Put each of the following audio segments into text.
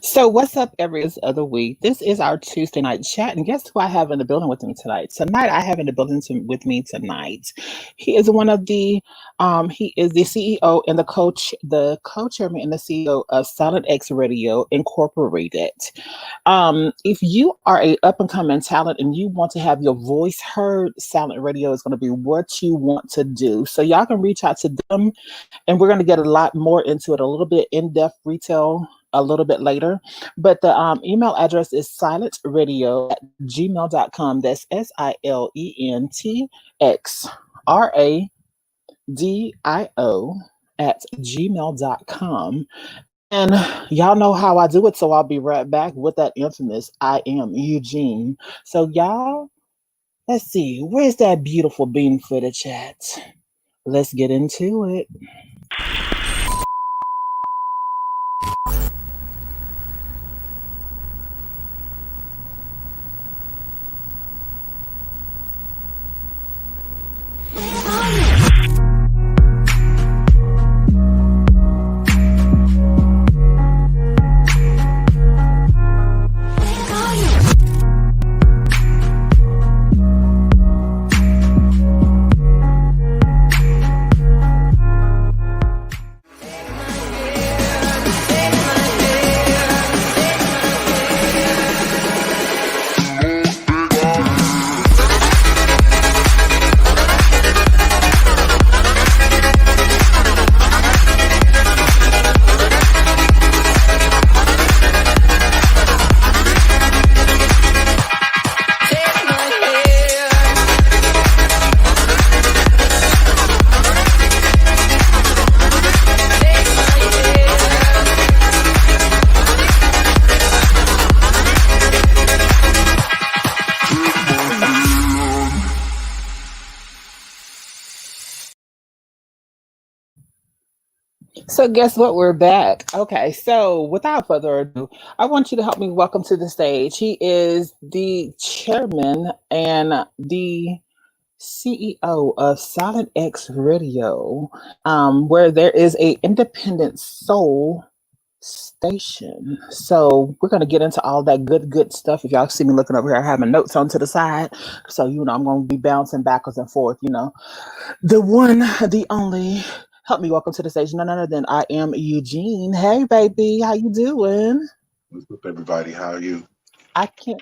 So, what's up, every other week? This is our Tuesday night chat, and guess who I have in the building with me tonight? I have in the building with me tonight. He is one of he is the CEO and the co-chairman and the CEO of Silent X Radio Incorporated. If you are a up and coming talent and you want to have your voice heard, Silent Radio is going to be what you want to do. So, y'all can reach out to them, and we're going to get a lot more into it, a little bit in-depth retail a little bit later. But the email address is silentradio@gmail.com. That's SILENTXRADIO@gmail.com. And y'all know how I do it, so I'll be right back with that infamous I am Eugene. So y'all, let's see, where's that beautiful bean for the chat? Let's get into it. So guess what? We're back. Okay, so without further ado, I want you to help me welcome to the stage. He is the chairman and the CEO of Silent X Radio, where there is a independent soul station. So we're gonna get into all that good stuff. If y'all see me looking over here, having notes on to the side, so I'm gonna be bouncing backwards and forth. The one, the only. Help me welcome to the stage, none other than I am Eugene. Hey, baby, how you doing? What's up, everybody? How are you? I can't.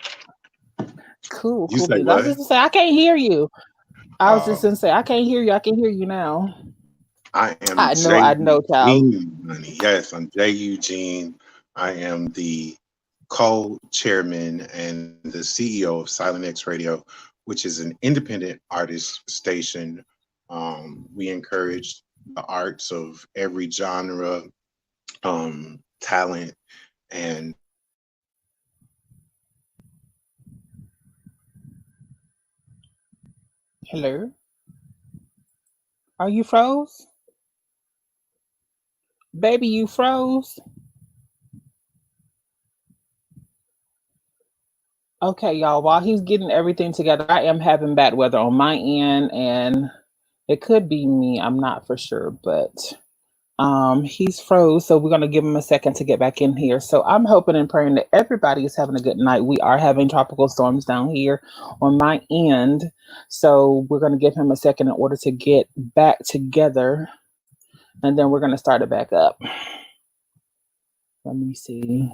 Cool. You say I was what? just gonna say I can't hear you. I was just gonna say I can't hear you. I can hear you now. I am. I know, child. Yes, I'm J. Eugene. I am the co-chairman and the CEO of Silent X Radio, which is an independent artist station. We encourage the arts of every genre, talent, and Hello? Are you froze? Baby, you froze? Okay, y'all, while he's getting everything together, I am having bad weather on my end, and it could be me. I'm not for sure, but he's froze, so we're going to give him a second to get back in here. So I'm hoping and praying that everybody is having a good night. We are having tropical storms down here on my end, so we're going to give him a second in order to get back together, and then we're going to start it back up. Let me see.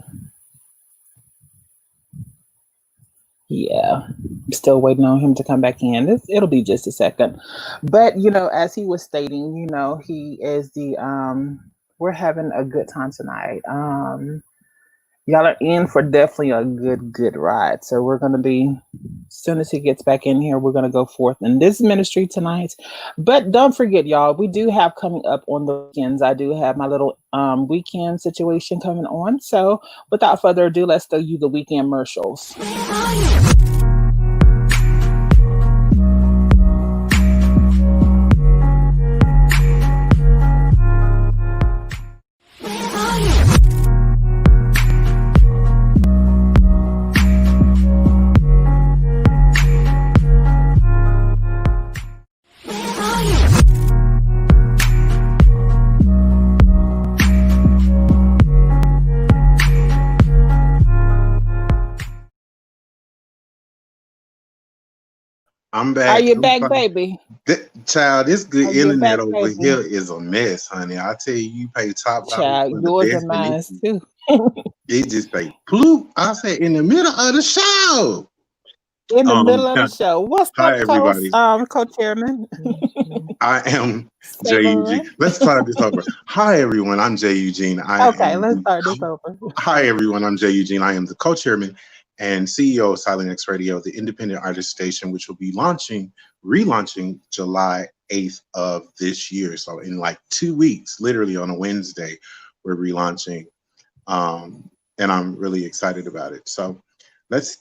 Yeah, I'm still waiting on him to come back in. It'll be just a second. But, as he was stating, he is we're having a good time tonight. Y'all are in for definitely a good ride. So we're going to be, as soon as he gets back in here, we're going to go forth in this ministry tonight. But don't forget, y'all, we do have coming up on the weekends. I do have my little weekend situation coming on. So without further ado, let's throw you the weekend commercials. I'm Are back. you I'm back, fine. baby? Child, this Are good you internet back, over baby? here is a mess, honey. I tell you, you pay top dollar Child, for the yours best, and and mine too. it just say bloop. I say in the middle of the show. In the middle of the Hi show. What's up, everybody. co-chairman? I am Jay Eugene. Savon. Let's start this over. Hi everyone. I'm Jay Eugene. Okay, let's start this over. Hi everyone. I'm Jay Eugene. I am the co-chairman and CEO of Silent X Radio, the independent artist station, which will be relaunching July 8th of this year. So in like 2 weeks, literally on a Wednesday, we're relaunching. And I'm really excited about it. So let's,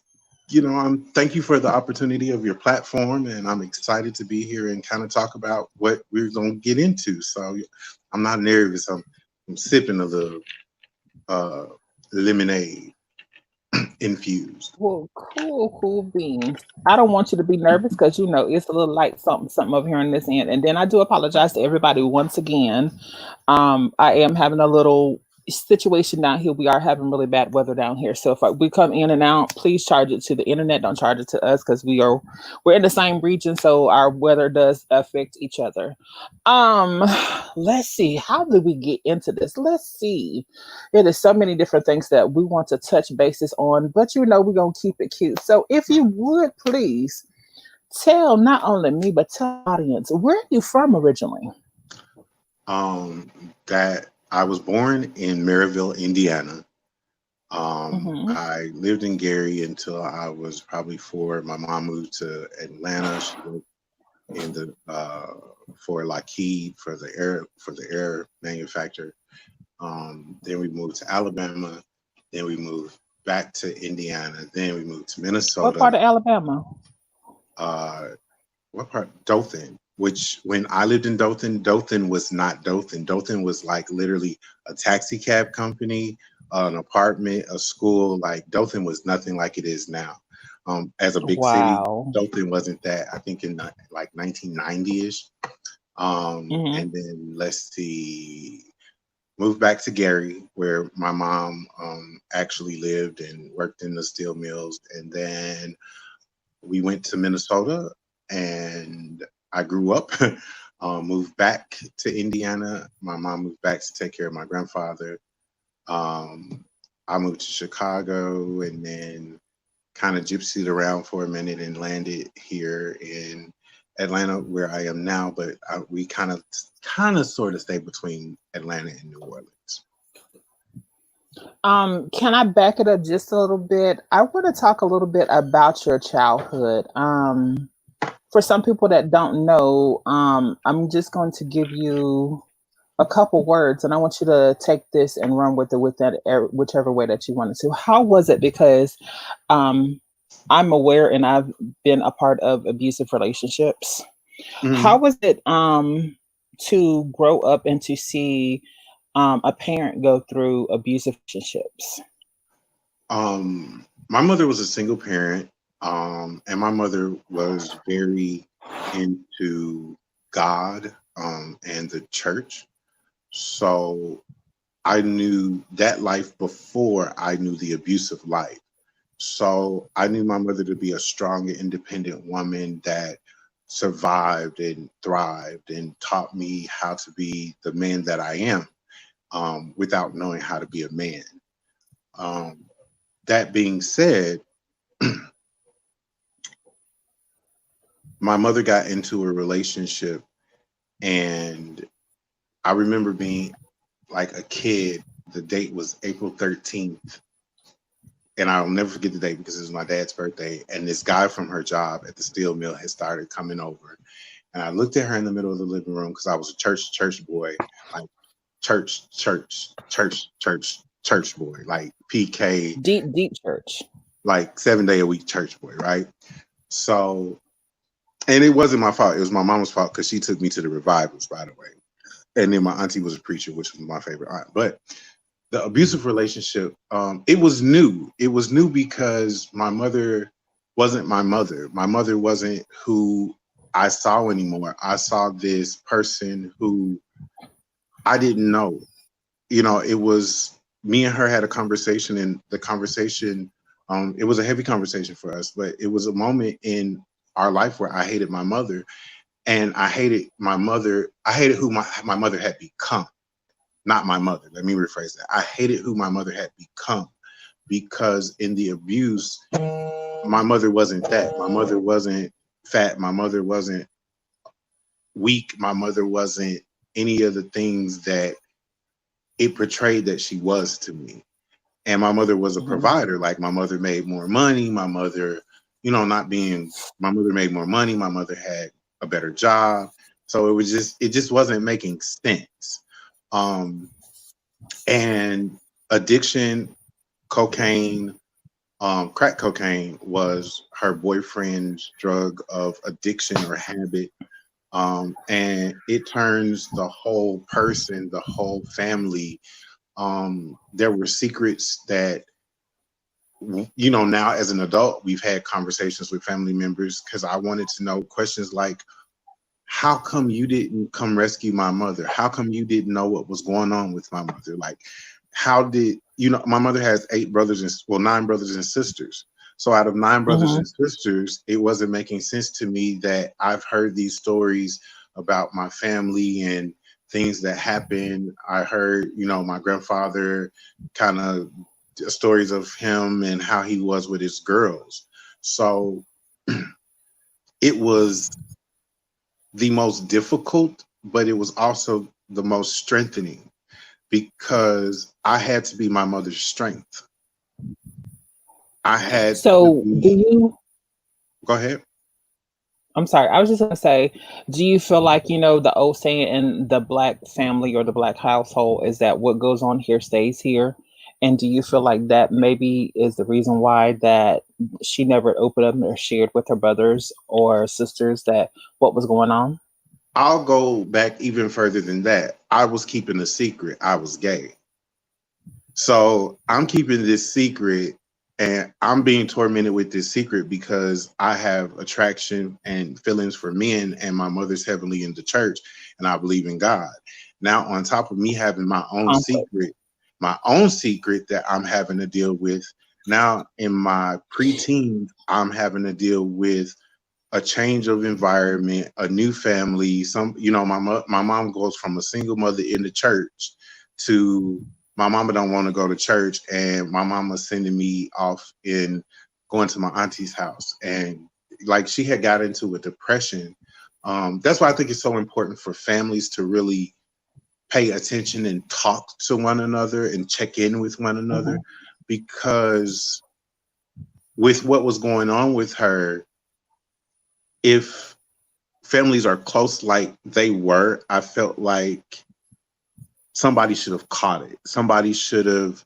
thank you for the opportunity of your platform, and I'm excited to be here and kind of talk about what we're going to get into. So I'm not nervous. I'm sipping a little lemonade infused. Well, cool beans. I don't want you to be nervous because it's a little light something over here on this end. And then I do apologize to everybody once again. I am having a little situation down here. We are having really bad weather down here. So if we come in and out, please charge it to the internet. Don't charge it to us because we're in the same region, so our weather does affect each other. Um, let's see. How did we get into this? Let's see. It is so many different things that we want to touch bases on, but we're gonna keep it cute. So if you would please tell not only me but tell the audience, where are you from originally? That I was born in Maryville, Indiana. Hmm. I lived in Gary until I was probably 4. My mom moved to Atlanta. She worked in the for Lockheed for the air manufacturer. Then we moved to Alabama. Then we moved back to Indiana. Then we moved to What Minnesota. part of Alabama? Uh, what part? Dothan. Which when I lived in Dothan, Dothan was not Dothan. Dothan was like literally a taxi cab company, an apartment, a school. Like Dothan was nothing like it is now. As a big city, Wow. Dothan wasn't that. I think in like 1990ish. Hmm. And then let's see, moved back to Gary, where my mom actually lived and worked in the steel mills. And then we went to Minnesota, and I grew up. Moved back to Indiana. My mom moved back to take care of my grandfather. Um, I moved to Chicago, and then kind of gypsied around for a minute and landed here in Atlanta, where I am now. But we kind of sort of stay between Atlanta and New Orleans. Can I back it up just a little bit? I want to talk a little bit about your childhood. For some people that don't know, I'm just going to give you a couple words, and I want you to take this and run with it with that whichever way that you wanted to. How was it? Because um, I'm aware and I've been a part of abusive relationships. How Mhm. was it to grow up and to see a parent go through abusive relationships? My mother was a single parent, and my mother was very into God and the church. So I knew that life before I knew the abusive life. So I knew my mother to be a strong and independent woman that survived and thrived and taught me how to be the man that I am without knowing how to be a man. Um, that being said, my mother got into a relationship, and I remember being like a kid. The date was April 13th, and I'll never forget the date because it was my dad's birthday. And this guy from her job at the steel mill had started coming over, and I looked at her in the middle of the living room because I was a church boy, like church boy, like PK, Deep church. like 7 day a week church boy, right? So, and it wasn't my fault. It was my mama's fault because she took me to the revivals, by the way. And then my auntie was a preacher, which was my favorite aunt. But the abusive relationship, it was new. It was new because my mother wasn't my mother. My mother wasn't who I saw anymore. I saw this person who I didn't know. It was me and her had a conversation, and the conversation, it was a heavy conversation for us, but it was a moment in our life where I hated my mother, and I hated my mother. I hated who my mother had become, not my mother. Let me rephrase that. I hated who my mother had become, because in the abuse, my mother wasn't that. My mother wasn't fat. My mother wasn't weak. My mother wasn't any of the things that it portrayed that she was to me. And my mother was a Mhm. provider. Like, my mother made more money. My mother, my mother made more money. My mother had a better job. So it just wasn't making sense. Um, and addiction, cocaine, crack cocaine was her boyfriend's drug of addiction or habit. And it turns the whole person, the whole family. There were secrets that, now as an adult, we've had conversations with family members, because I wanted to know questions like, how come you didn't come rescue my mother? How come you didn't know what was going on with my mother? Like, how did my mother has 9 brothers and sisters. So out of 9 brothers Mhm. and sisters, it wasn't making sense to me that I've heard these stories about my family and things that happened. I heard, my grandfather kind of stories of him and how he was with his girls. So it was the most difficult, but it was also the most strengthening, because I had to be my mother's strength. I had to So, do be. you? Go ahead. I'm sorry. I was just gonna say, do you feel like the old saying in the black family or the black household is that what goes on here stays here? And do you feel like that maybe is the reason why that she never opened up or shared with her brothers or sisters that what was going on? I'll go back even further than that. I was keeping a secret. I was gay. So I'm keeping this secret, and I'm being tormented with this secret because I have attraction and feelings for men, and my mother's heavily in the church, and I believe in God. Now, on top of me having Conflict. my own secret that I'm having to deal with, now in my preteens, I'm having to deal with a change of environment, a new family. My mom goes from a single mother in the church to my mama don't want to go to church, and my mama's sending me off in going to my auntie's house, and like she had got into a depression. That's why I think it's so important for families to really pay attention and talk to one another and check in with one another, Mhm. because with what was going on with her, if families are close like they were, I felt like somebody should have caught it. Somebody should have,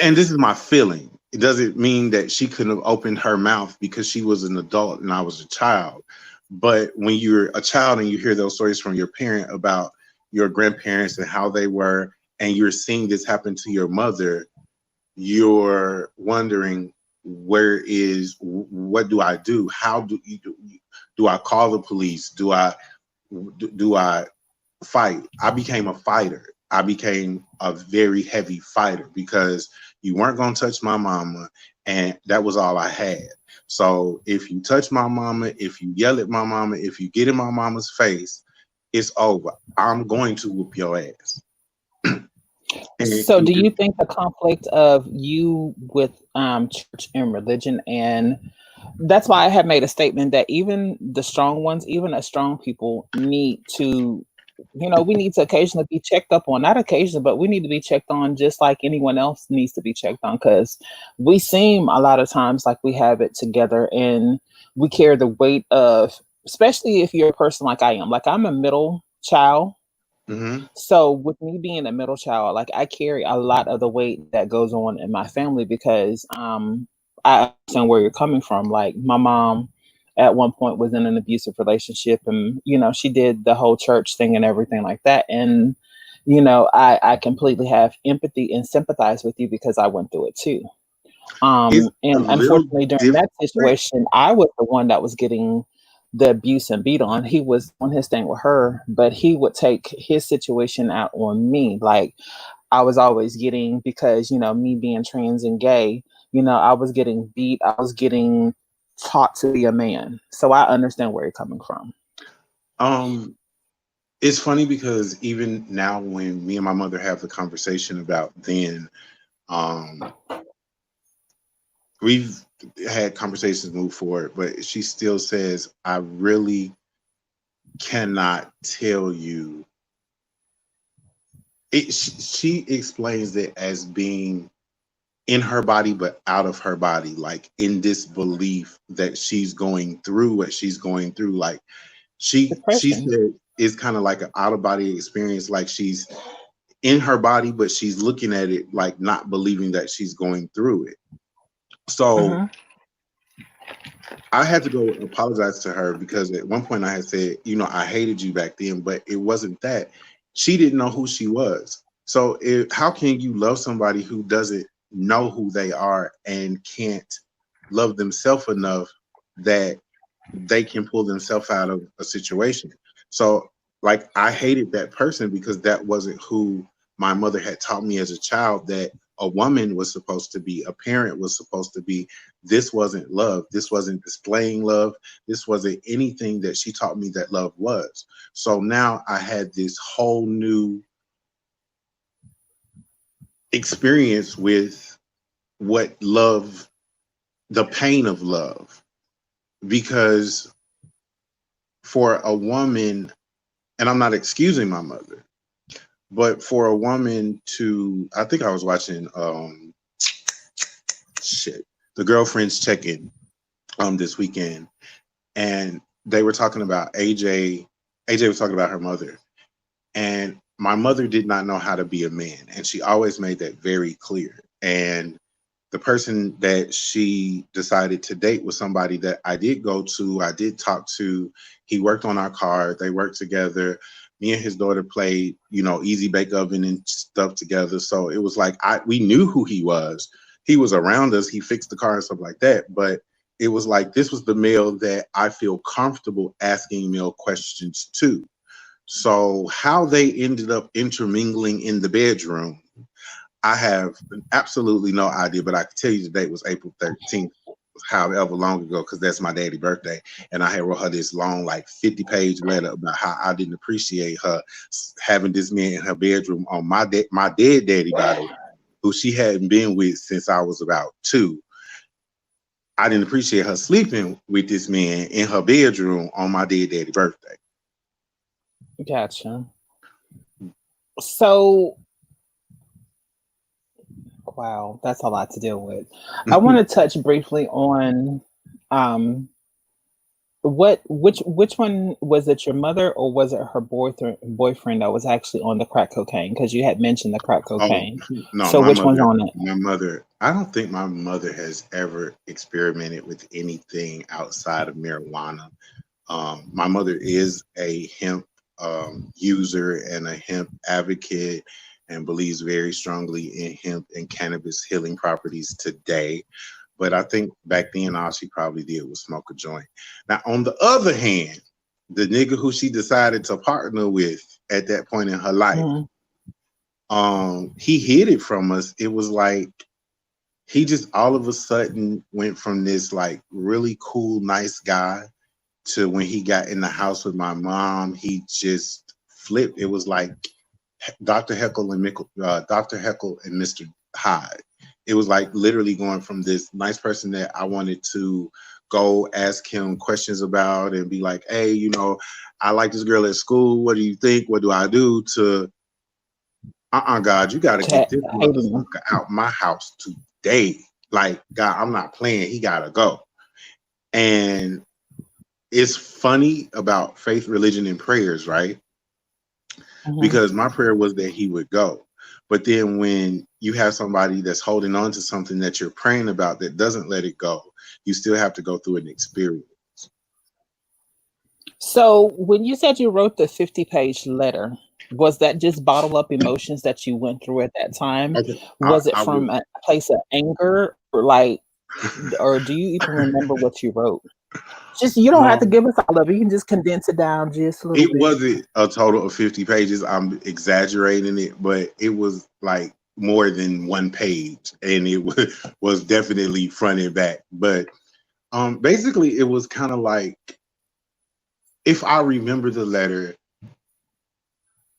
and this is my feeling. It doesn't mean that she couldn't have opened her mouth because she was an adult and I was a child. But when you're a child and you hear those stories from your parent about your grandparents and how they were, and you're seeing this happen to your mother, you're wondering, what do I do? How do I call the police? Do I fight? I became a fighter. I became a very heavy fighter because you weren't going to touch my mama, and that was all I had. So if you touch my mama, if you yell at my mama, if you get in my mama's face, it's over. I'm going to whoop your ass. And So, do you think the conflict of you with church and religion, and that's why I have made a statement that even the strong ones, even as strong people, need to, we need to occasionally be checked up on. Not occasionally, but we need to be checked on just like anyone else needs to be checked on because we seem a lot of times like we have it together and we carry the weight of, especially if you're a person like I am. Like I'm a middle child, Mhm. so with me being a middle child, like I carry a lot of the weight that goes on in my family because I understand where you're coming from. Like my mom at one point was in an abusive relationship and she did the whole church thing and everything like that. And I completely have empathy and sympathize with you because I went through it too. It's a And little unfortunately, during that different. situation, I was the one that was getting the abuse and beat on. He was on his thing with her, but he would take his situation out on me. Like I was always getting, because me being trans and gay, I was getting beat. I was getting taught to be a man. So I understand where you're coming from. Um, it's funny because even now, when me and my mother have the conversation about then, um, we've had conversations move forward, but she still says, I really cannot tell you. She explains it as being in her body, but out of her body, like in this belief that she's going through what she's going through. Like she Depression. said it's kind of like an out of body experience, like she's in her body, but she's looking at it like not believing that she's going through it. So Hmm. I had to go apologize to her because at one point I had said, I hated you back then, but it wasn't that. She didn't know who she was. So how can you love somebody who doesn't know who they are and can't love themselves enough that they can pull themselves out of a situation? So, like, I hated that person because that wasn't who my mother had taught me as a child that a woman was supposed to be, a parent was supposed to be. This wasn't love. This wasn't displaying love. This wasn't anything that she taught me that love was. So now I had this whole new experience with what love, the pain of love, because for a woman, and I'm not excusing my mother, but for a woman to, I think I was watching the Girlfriends Check-In this weekend, and they were talking about AJ. AJ was talking about her mother, and my mother did not know how to be a man, and she always made that very clear. And the person that she decided to date was somebody that I did talk to. He worked on our car. They worked together. Me and his daughter played, easy bake oven and stuff together. So it was like we knew who he was. He was around us. He fixed the car and stuff like that. But it was like this was the male that I feel comfortable asking male questions to. So how they ended up intermingling in the bedroom, I have absolutely no idea, but I can tell you the date was April 13th, however long ago, because that's my daddy's birthday. And I had wrote her this long, like 50-page letter about how I didn't appreciate her having this man in her bedroom on my dead daddy, by the way, who she hadn't been with since I was about 2. I didn't appreciate her sleeping with this man in her bedroom on my dead daddy birthday. Gotcha. So, wow, that's a lot to deal with. I want to touch briefly on um which one was it, your mother or was it her boyfriend that was actually on the crack cocaine? Because you had mentioned the crack Oh cocaine. no, So which one's on it? my mother. I don't think my mother has ever experimented with anything outside of marijuana. My mother is a hemp user and a hemp advocate and believes very strongly in hemp and cannabis healing properties today. But I think back then all she probably did was smoke a joint. Now, on the other hand, the nigga who she decided to partner with at that point in her life, Mhm. he hid it from us. It was like he just all of a sudden went from this like really cool, nice guy to when he got in the house with my mom, he just flipped. It was like Dr. Heckle and Mr. Hyde. It was like literally going from this nice person that I wanted to go ask him questions about and be like, hey, I like this girl at school. What do you think? What do I do? To God, you got to get Chat this hating them. motherfucker out my house today. Like, God, I'm not playing. He got to go. And it's funny about faith, religion, and prayers, right? Mhm. Because my prayer was that he would go. But then when you have somebody that's holding on to something that you're praying about that doesn't let it go, you still have to go through an experience. So when you said you wrote the 50-page letter, was that just bottled up emotions that you went through at that time? Okay, Was it I from would. a place of anger or like, or do you even remember what you wrote? Just you don't have to Um, give us all of it. You can just condense it down just a little it bit. wasn't a total of 50 pages. I'm exaggerating it, but it was like more than one page, and it was definitely front and back. But Basically, it was kind of like, if I remember the letter,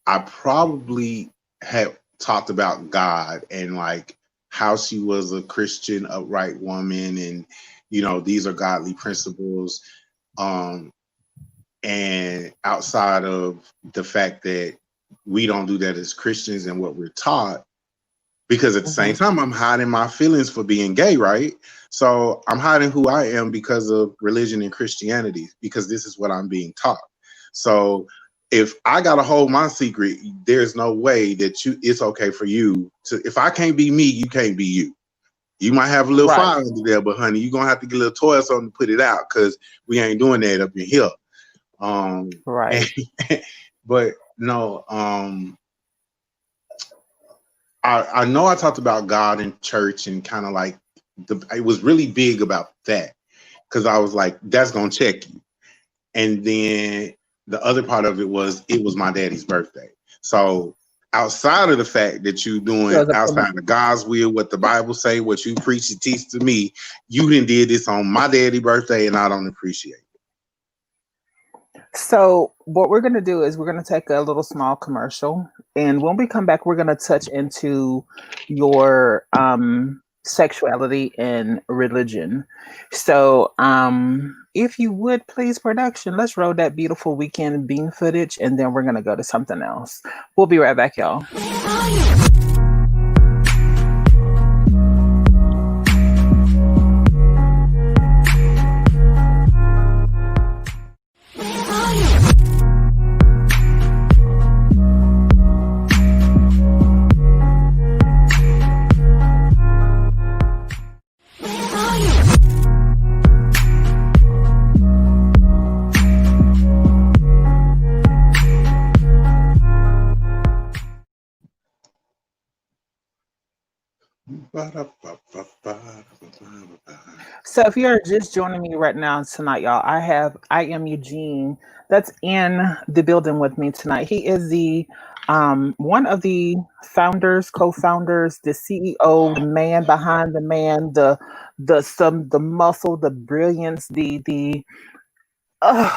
I probably had talked about God and like how she was a Christian, upright woman, and these are godly principles. Um, and outside of the fact that we don't do that as Christians and what we're taught, because at the same time, I'm hiding my feelings for being gay, right? So I'm hiding who I am because of religion and Christianity, because this is what I'm being taught. So if I gotta hold my secret, there's no way that it's okay for you to. If I can't be me, you can't be you. You might have a little Right. fire under there, but honey, you're gonna have to get a little toy or something to put it out, because we ain't doing that up in here. Right. But no, I know I talked about God in church and kind of like it was really big about that, because I was like, that's gonna check you. And then the other part of it was my daddy's birthday. So outside of the fact that you doing outside of God's will, what the Bible say, what you preach and teach to me, you did this on my daddy's birthday, and I don't appreciate it. So what we're going to do is we're going to take a little small commercial, and when we come back, we're going to touch into your sexuality and religion. So if you would please, production, let's roll that beautiful weekend bean footage, and then we're going to go to something else. We'll be right back, y'all. So if you're just joining me right now tonight, y'all, I am Eugene. That's in the building with me tonight. He is the one of the founders, co-founders, the CEO, the man behind the man, the muscle, the brilliance, the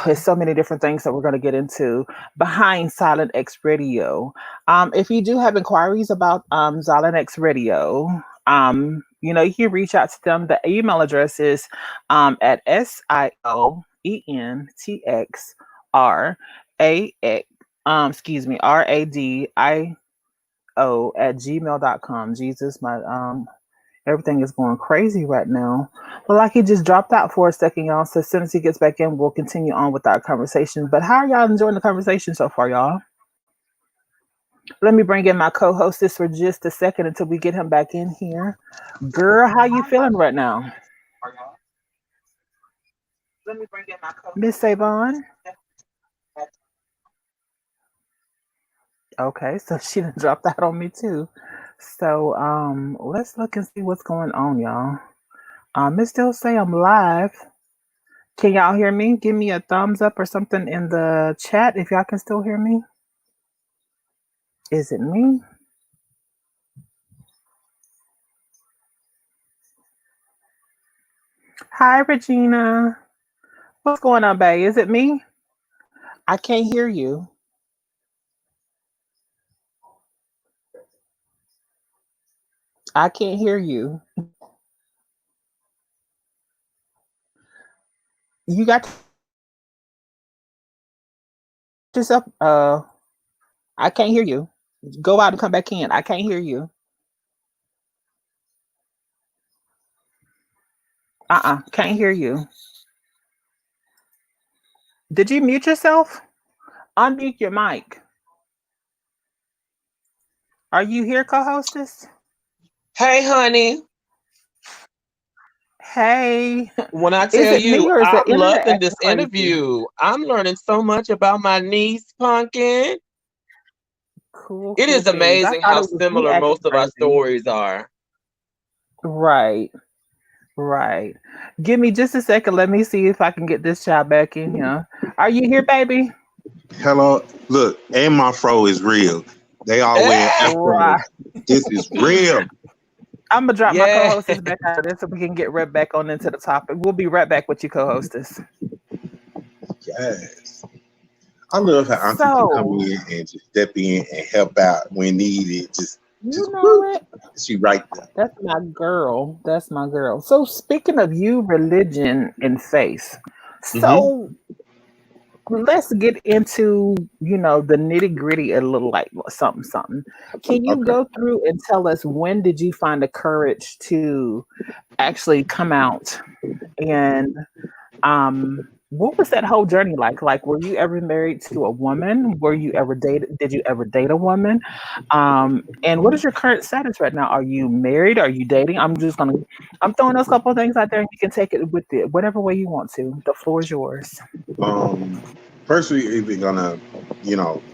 there's so many different things that we're going to get into behind Silent X Radio. If you do have inquiries about Silent X Radio, you can reach out to them. The email address is at SIOENTXRAX, RADIO@gmail.com. Jesus, my everything is going crazy right now. Well, like he just dropped out for a second, y'all. So as soon as he gets back in, we'll continue on with our conversation. But how are y'all enjoying the conversation so far, y'all? Let me bring in my co-hostess for just a second until we get him back in here. Girl, how you feeling right now? Let me bring in my co-hostess. Miss Savon. Okay, so she done dropped out on me too. So let's look and see what's going on, y'all. It still say I'm live. Can y'all hear me? Give me a thumbs up or something in the chat if y'all can still hear me. Is it me? Hi, Regina. What's going on, babe? Is it me? I can't hear you. I can't hear you. You got yourself. I can't hear you. Go out and come back in. I can't hear you. Can't hear you. Did you mute yourself? Unmute your mic. Are you here, co-hostess? Hey, honey. Hey. When I tell you, I'm loving this interview. I'm learning so much about my niece, Pumpkin. Cool. It is amazing how similar most of our stories are. Right. Give me just a second. Let me see if I can get this child back in here. Are you here, baby? Hello. Look, and my fro is real. They always right. This is real. I'm gonna drop my Yeah. co-hostess back out of this so we can get right back on into the topic. We'll be right back with you, co-hostess. Yes. I love how Auntie can come So in and just step in and help out when needed. you Just know whoop, it. she right there. That's my girl. That's my girl. So speaking of you, religion and faith. Mm-hmm. So let's get into, the nitty gritty a little, like something, something. Can you Okay. go through and tell us, when did you find the courage to actually come out, and what was that whole journey like? Like, were you ever married to a woman? Were you ever dated? Did you ever date a woman? And what is your current status right now? Are you married? Are you dating? I'm throwing those couple of things out there, and you can take it with it whatever way you want to. The floor is yours. Um, First, we even gonna,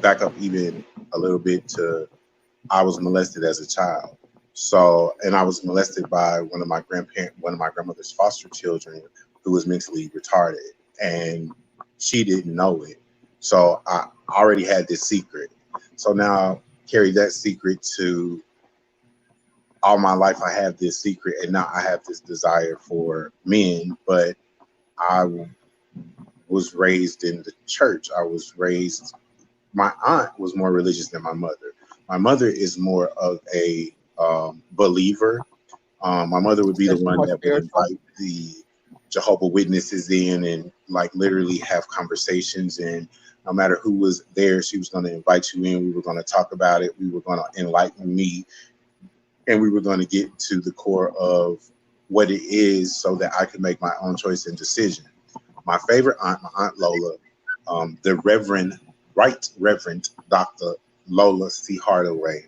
back up even a little bit to I was molested as a child. So, and I was molested by one of my grandmother's foster children, who was mentally retarded, and she didn't know it. So I already had this secret. So now carry that secret to all my life. I have this secret, and now I have this desire for men, but I was raised in the church. My aunt was more religious than my mother. My mother is more of a believer. My mother would be So the she's one more that would spiritual. invite the Jehovah Witnesses in and like literally have conversations. And no matter who was there, she was going to invite you in. We were going to talk about it. We were going to enlighten me, and we were going to get to the core of what it is so that I could make my own choice and decision. My favorite aunt, my Aunt Lola, the Right Reverend Dr. Lola C. Hardaway.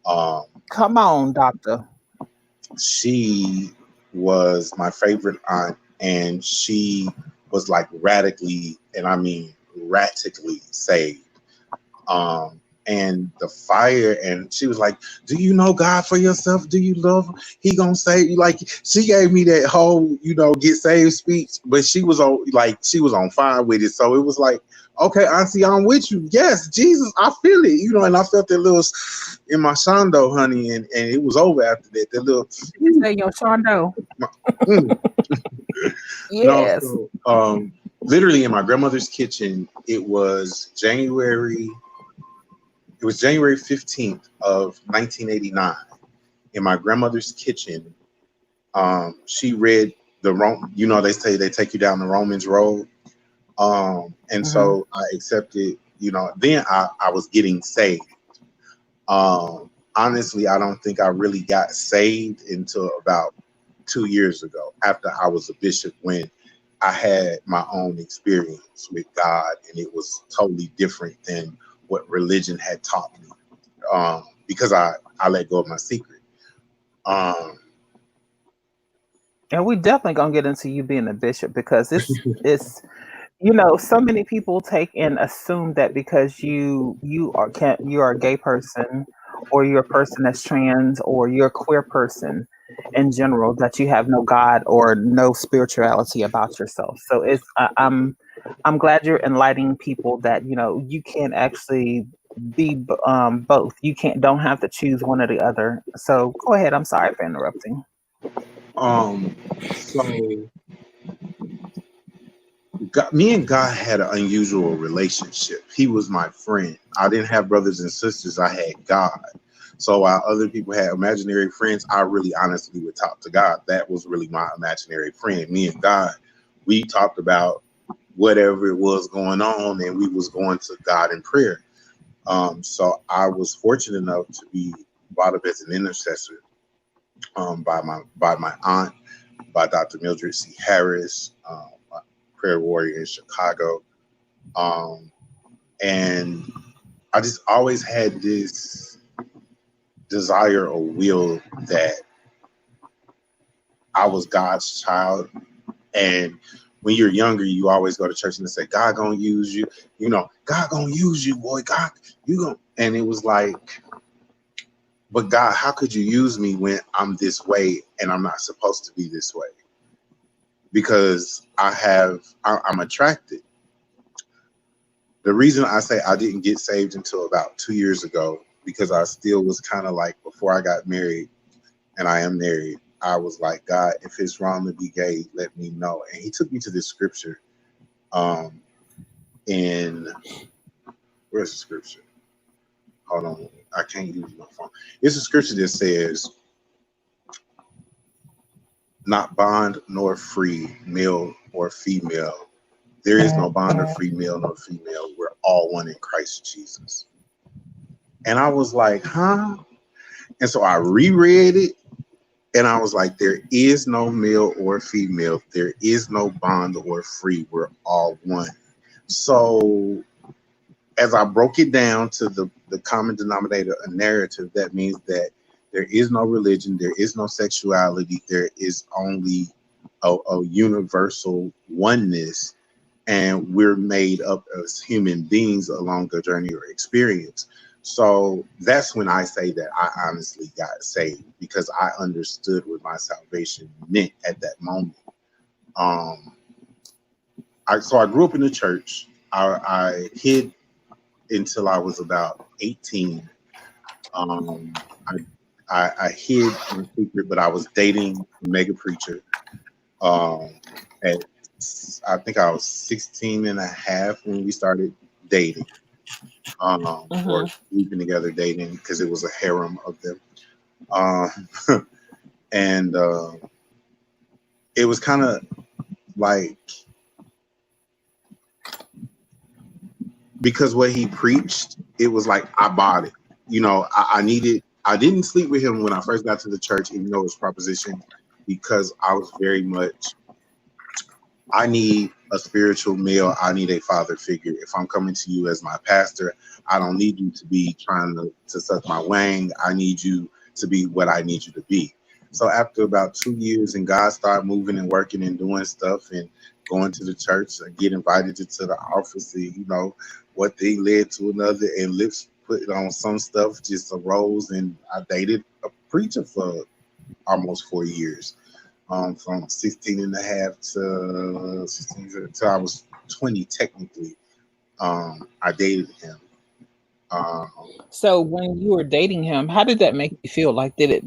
Um, Come on, doctor. she was my favorite aunt, and she was like radically, and I mean radically saved. And the fire, and she was like, "Do you know God for yourself? Do you love him? He gonna save you." Like, she gave me that whole, get saved speech, but she was on fire with it. So it was like, okay, Auntie, I'm with you. Yes, Jesus, I feel it, and I felt that little in my shondo, honey, and it was over after that. That little, You say your Shondo. mm. No, Yes. so literally in my grandmother's kitchen, it was January 15th of 1989. In my grandmother's kitchen, she read they say they take you down the Romans road. And Hmm. so I accepted, then I was getting saved. Honestly, I don't think I really got saved until about 2 years ago, after I was a bishop, when I had my own experience with God, and it was totally different than what religion had taught me. Because I let go of my secret. Um, And we definitely gonna get into you being a bishop, because it's so many people take and assume that because you are a gay person, or you're a person that's trans, or you're a queer person in general, that you have no God or no spirituality about yourself. So I'm glad you're enlightening people that you can actually be both. You don't have to choose one or the other. So go ahead. I'm sorry for interrupting. so me and God had an unusual relationship. He was my friend. I didn't have brothers and sisters. I had God. So while other people had imaginary friends, I really honestly would talk to God. That was really my imaginary friend. Me and God, we talked about whatever it was going on, and we was going to God in prayer. So I was fortunate enough to be brought up as an intercessor by my aunt, by Dr. Mildred C. Harris, a prayer warrior in Chicago. Um, and I just always had this desire or will that I was God's child. And when you're younger, you always go to church and say, God gonna use you. God gonna use you, boy. God, you gonna. And it was like, but God, how could you use me when I'm this way and I'm not supposed to be this way? Because I'm attracted. The reason I say I didn't get saved until about 2 years ago, because I still was kind of like, before I got married, and I am married. I was like, God, if it's wrong to be gay, let me know. And he took me to this scripture. Um, in where's the scripture? Hold on, I can't use my phone. It's a scripture that says, "Not bond nor free, male or female. There is no bond or free, male nor female. We're all one in Christ Jesus." And I was like, huh? And so I reread it, and I was like, there is no male or female. There is no bond or free. We're all one. So as I broke it down to the common denominator, a narrative, that means that there is no religion, there is no sexuality, there is only a universal oneness, and we're made up as human beings along the journey or experience. So that's when I say that I honestly got saved, because I understood what my salvation meant at that moment. Um, I grew up in the church. I hid until I was about 18. Um, I hid in secret, but I was dating a mega preacher. Um, at I think I was 16 and a half when we started dating, or sleeping together dating, because it was a harem of them. And it was kind of like, because what he preached, it was like I bought it. I didn't sleep with him when I first got to the church, even though it was proposition, because I was very much, I need a spiritual male. I need a father figure. If I'm coming to you as my pastor, I don't need you to be trying to suck my wang. I need you to be what I need you to be. So after about 2 years, and God started moving and working and doing stuff and going to the church, I get invited to the office, and what thing led to another, and lips put on some stuff just arose, and I dated a preacher for almost 4 years. From 16 and a half to 16 to I was 20 technically. I dated him. Um, So when you were dating him, how did that make you feel? Like, did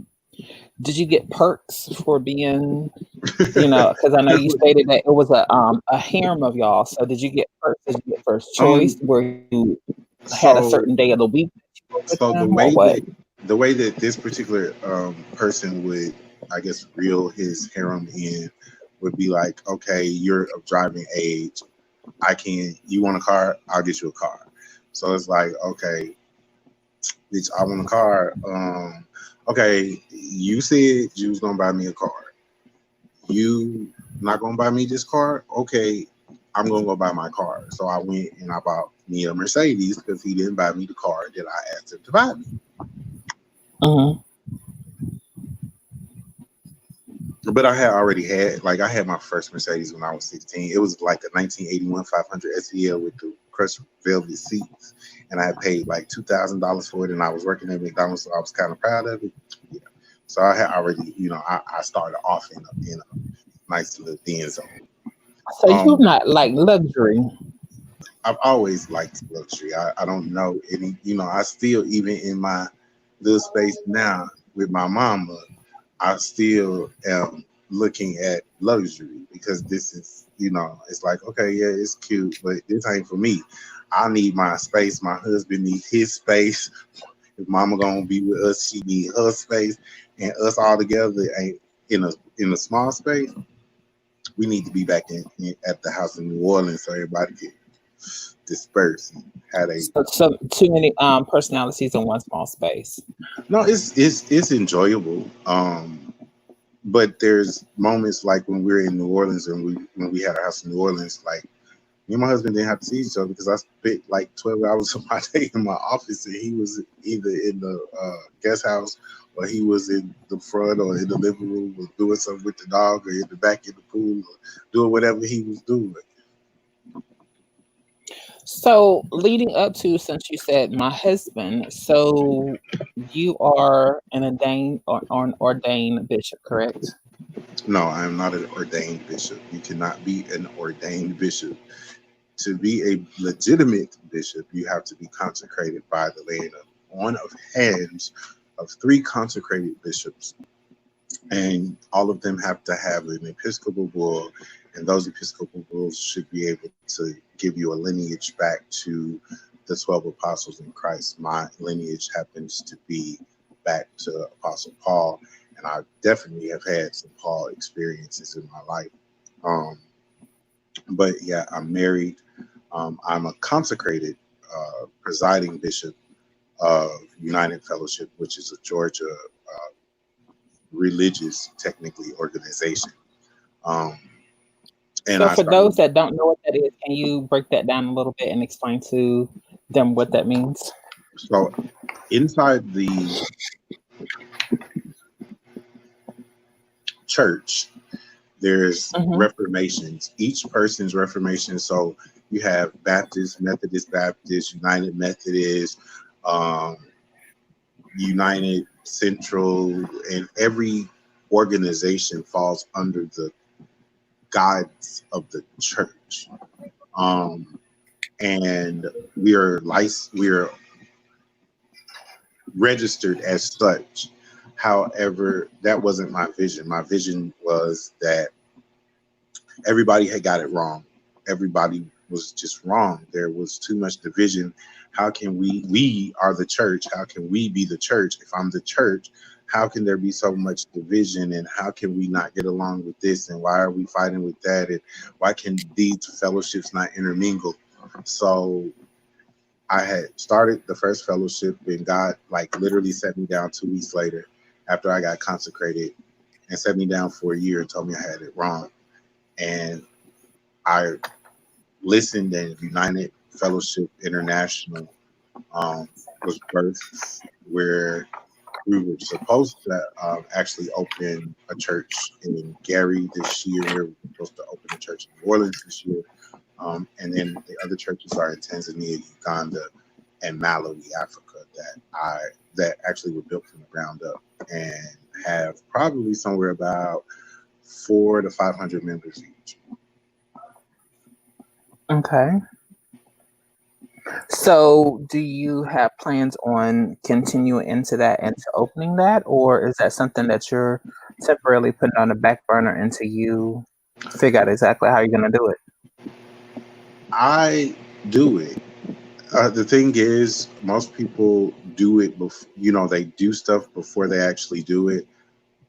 you get perks for being, because I know you stated that it was a harem of y'all. So did you get perks? Did you get first choice? Where you had a so certain day of the week that you were with so the him, or way what? that this particular person would, I guess, reel his harem in would be like, okay, you're of driving age. You want a car? I'll get you a car. So it's like, okay, bitch, I want a car. Okay, you said you was gonna buy me a car. You not gonna buy me this car? Okay, I'm gonna go buy my car. So I went and I bought me a Mercedes, because he didn't buy me the car that I asked him to buy me. Mm-hmm. But I had my first Mercedes when I was 16. It was like a 1981 500 SEL with the crushed velvet seats, and I had paid like $2,000 for it, and I was working at McDonald's, so I was kind of proud of it. Yeah. So I had already, I started off in a nice little Benz zone. So you're Um, not like luxury. I've always liked luxury. I don't know any, I still, even in my little space now with my mama, I still am looking at luxury, because this is, it's like, okay, yeah, it's cute, but this ain't for me. I need my space. My husband needs his space. If mama gonna be with us, she need her space, and us all together ain't in a small space. We need to be back at the house in New Orleans, so everybody can disperse and had a. So too many personalities in one small space. No, it's enjoyable. But there's moments like when we're in New Orleans, and when we had a house in New Orleans, like me and my husband didn't have to see each other, because I spent like 12 hours of my day in my office, and he was either in the guest house, or he was in the front or in the living room, or doing something with the dog, or in the back in the pool, or doing whatever he was doing. So leading up to, since you said my husband, so you are an ordained bishop, correct? No, I am not an ordained bishop. You cannot be an ordained bishop. To be a legitimate bishop, you have to be consecrated by the laying on of hands of 3 consecrated bishops. and all of them have to have an Episcopal bull, and those Episcopal bulls should be able to give you a lineage back to the 12 apostles in Christ. My lineage happens to be back to Apostle Paul, and I definitely have had some Paul experiences in my life. Um, but yeah, I'm married. I'm a consecrated presiding bishop of United Fellowship, which is a Georgia religious, technically, organization. Um, and So I for those started. that don't know what that is, can you break that down a little bit and explain to them what that means? So inside the church, there's Mm-hmm. reformations. Each person's reformation. So you have Baptist, Methodist, Baptist, United Methodist, um, United Central, and every organization falls under the guides of the church. Um, and we are registered as such. However, that wasn't my vision. My vision was that everybody had got it wrong. Everybody was just wrong. There was too much division. How can we are the church, how can we be the church? If I'm the church, how can there be so much division, and how can we not get along with this, and why are we fighting with that, and why can these fellowships not intermingle? So I had started the first fellowship, and God like literally set me down 2 weeks later after I got consecrated, and set me down for a year and told me I had it wrong. And I listened, and United Fellowship International was birthed, where we were supposed to actually open a church in Gary this year. We were supposed to open a church in New Orleans this year. And then the other churches are in Tanzania, Uganda, and Malawi, Africa, that actually were built from the ground up and have probably somewhere about 400 to 500 members each. Okay. So do you have plans on continuing into that and to opening that, or is that something that you're temporarily putting on the back burner until you figure out exactly how you're going to do it? I do it. The thing is, most people do it before, they do stuff before they actually do it.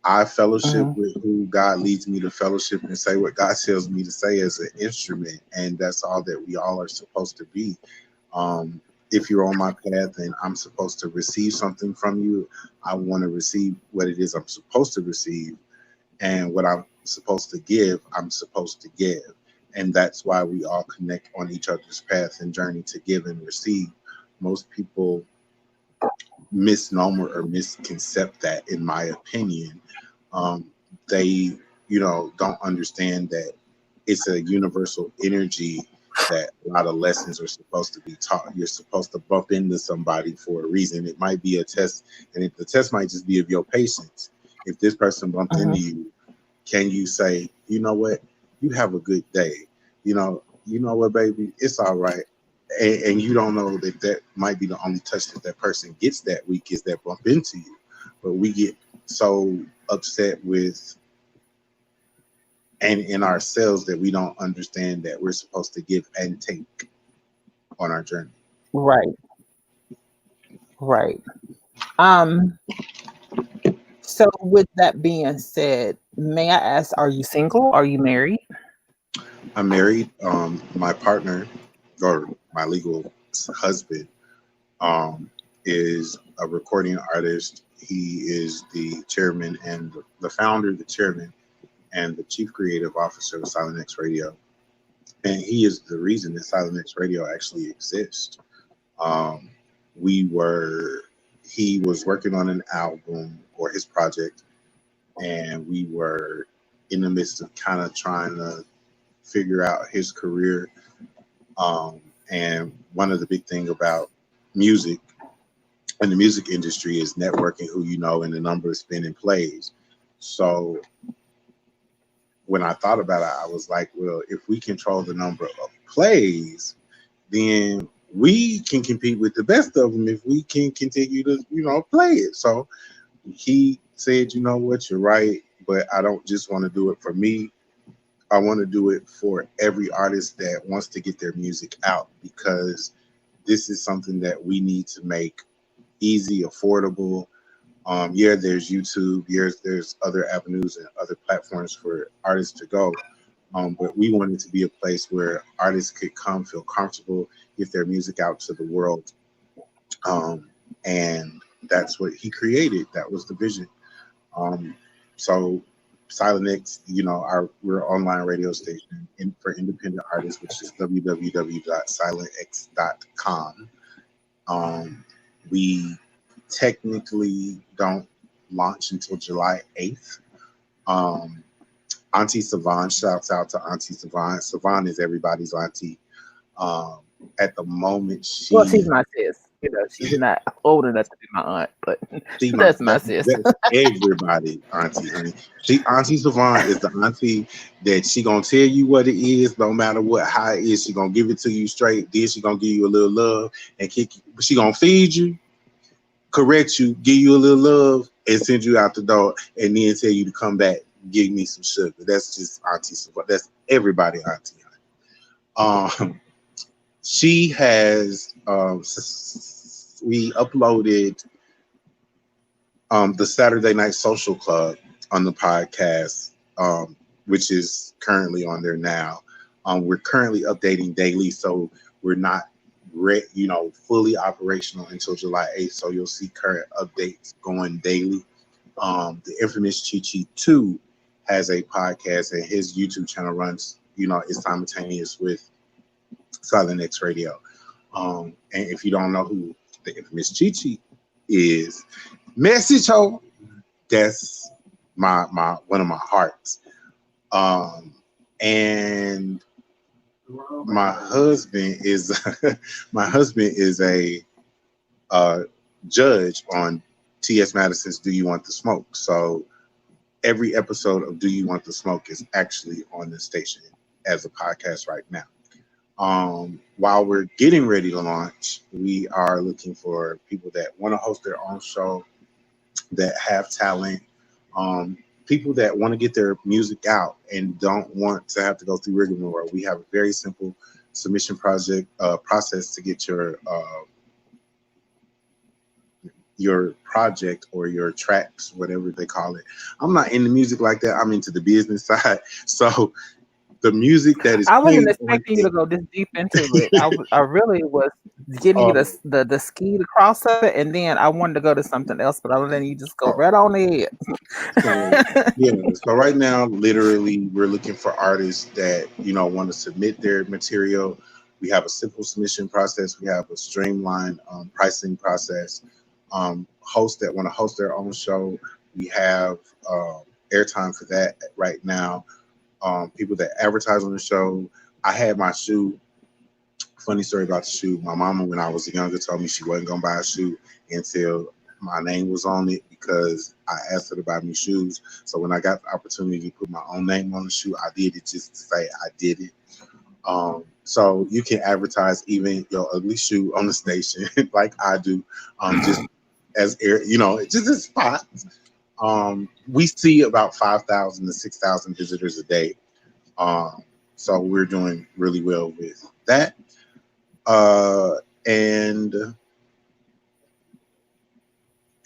I fellowship Mm-hmm. with who God leads me to fellowship and say what God tells me to say as an instrument. And that's all that we all are supposed to be. If you're on my path and I'm supposed to receive something from you, I want to receive what it is I'm supposed to receive. And what I'm supposed to give, I'm supposed to give. And that's why we all connect on each other's path and journey to give and receive. Most people misnomer or misconcept that, in my opinion. They, don't understand that it's a universal energy, that a lot of lessons are supposed to be taught. You're supposed to bump into somebody for a reason. It might be a test, and the test might just be of your patience. If this person bumped Mm-hmm. into you, can you say, you know what, you have a good day? You know what, baby, it's all right. And you don't know that might be the only touch that that person gets that week, is that bump into you. But we get so upset with and in ourselves that we don't understand that we're supposed to give and take on our journey. Right. Right. Um, so with that being said, may I ask, are you single? Are you married? I'm married. My partner, or my legal husband, um, is a recording artist. He is the chairman and the founder, the chairman, and the chief creative officer of Silent X Radio. And he is the reason that Silent X Radio actually exists. Um, we were, he was working on an album or his project, and we were in the midst of kind of trying to figure out his career. And one of the big thing about music and the music industry is networking who you know and the number of spinning plays. So when I thought about it, I was like, well, if we control the number of plays, then we can compete with the best of them if we can continue to, play it. So he said, you know what, you're right, but I don't just want to do it for me. I want to do it for every artist that wants to get their music out, because this is something that we need to make easy, affordable. Yeah, there's YouTube. There's other avenues and other platforms for artists to go. But we wanted to be a place where artists could come, feel comfortable, get their music out to the world. And that's what he created. That was the vision. Um, so Silent X, we're an online radio station for independent artists, which is www.silentx.com. We technically don't launch until July 8th. Auntie Savon, shouts out to Auntie Savon. Savon is everybody's auntie. Um, at the moment, Well, she's my sis. She's not old enough to be my aunt, but that's my sis. That's everybody, auntie, honey. Auntie Savon is the auntie that she gonna tell you what it is, no matter what how it is. She gonna give it to you straight. Then she gonna give you a little love and kick you. She gonna feed you, correct you, give you a little love, and send you out the door, and then tell you to come back, give me some sugar. That's just Auntie Savon. That's everybody, auntie. She has we uploaded the Saturday Night Social Club on the podcast, which is currently on there now. We're currently updating daily, so we're not fully operational until July 8th. So you'll see current updates going daily. The infamous Chi Chi 2 has a podcast, and his YouTube channel runs, is simultaneous with Silent X Radio. And if you don't know who the infamous Chi Chi is, message her. That's my one of my hearts. And my husband is a judge on T.S. Madison's Do You Want the Smoke? So every episode of Do You Want the Smoke is actually on the station as a podcast right now. While we're getting ready to launch, we are looking for people that want to host their own show, that have talent, people that want to get their music out and don't want to have to go through rigmarole. We have a very simple submission process to get your project or your tracks, whatever they call it. I'm not into music like that. I'm into the business side. So the music that is I wasn't played expecting you to go this deep into it. I really was giving you the ski, the crossover, and then I wanted to go to something else, but I'm letting you just go right on ahead. So right now, literally, we're looking for artists that want to submit their material. We have a simple submission process. We have a streamlined pricing process. Hosts that want to host their own show, we have airtime for that right now. People that advertise on the show. I had my shoe. Funny story about the shoe. My mama, when I was younger, told me she wasn't gonna buy a shoe until my name was on it, because I asked her to buy me shoes. So when I got the opportunity to put my own name on the shoe, I did it just to say I did it. So you can advertise even your ugly shoe on the station like I do, just as just as spots. We see about 5,000 to 6,000 visitors a day. So we're doing really well with that. And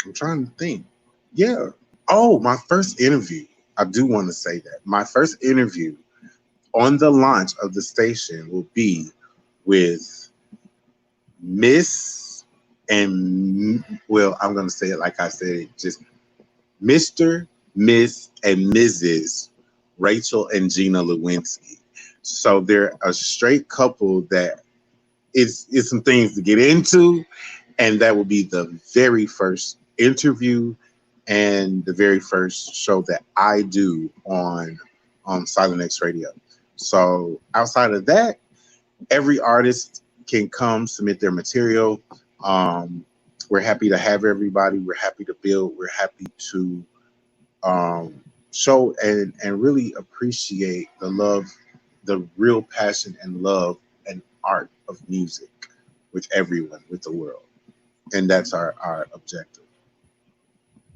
I'm trying to think. Yeah. Oh, my first interview. I do want to say that. My first interview on the launch of the station will be with Miss and, well, I'm going to say it like I said it, just Mr., Miss, and Mrs. Rachel and Gina Lewinsky. So they're a straight couple that is some things to get into, and that will be the very first interview and the very first show that I do on Silent X Radio. So outside of that, every artist can come submit their material. We're happy to have everybody. We're happy to build. We're happy to show and really appreciate the love, the real passion and love and art of music with everyone, with the world. And that's our objective.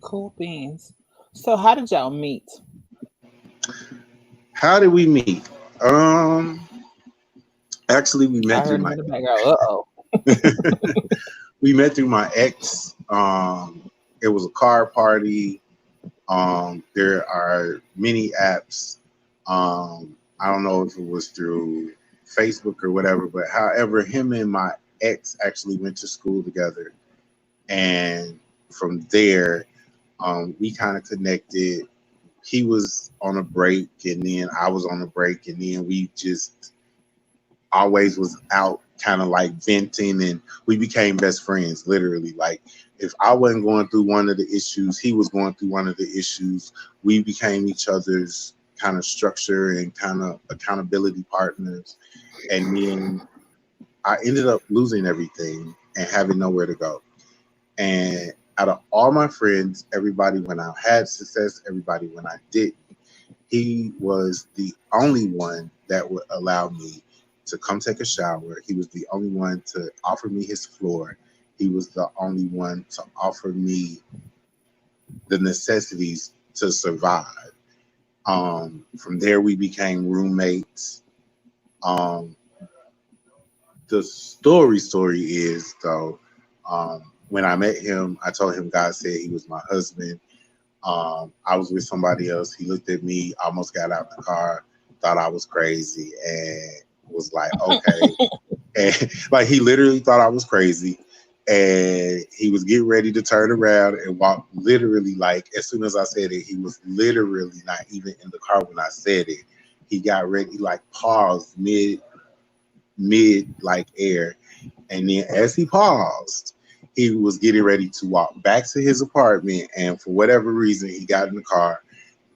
Cool beans. So how did y'all meet? How did we meet? Actually, we I met through heard him my in the background. Uh-oh. we met through my ex. It was a car party. There are many apps. I don't know if it was through Facebook or whatever, but however, him and my ex actually went to school together, and from there, we kind of connected. He was on a break, and then I was on a break, and then we just always was out kind of like venting, and we became best friends literally. Like if I wasn't going through one of the issues, he was going through one of the issues. We became each other's kind of structure and kind of accountability partners. And then I ended up losing everything and having nowhere to go. And out of all my friends, everybody when I had success, everybody when I didn't, he was the only one that would allow me to come take a shower. He was the only one to offer me his floor. He was the only one to offer me the necessities to survive. From there, we became roommates. Um, the story is though, when I met him, I told him God said he was my husband. I was with somebody else. He looked at me, almost got out the car, thought I was crazy, and was like, okay. And like he literally thought I was crazy. And he was getting ready to turn around and walk. Literally, like as soon as I said it, he was literally not even in the car when I said it. He got ready, like paused mid like air. And then as he paused, he was getting ready to walk back to his apartment. And for whatever reason, he got in the car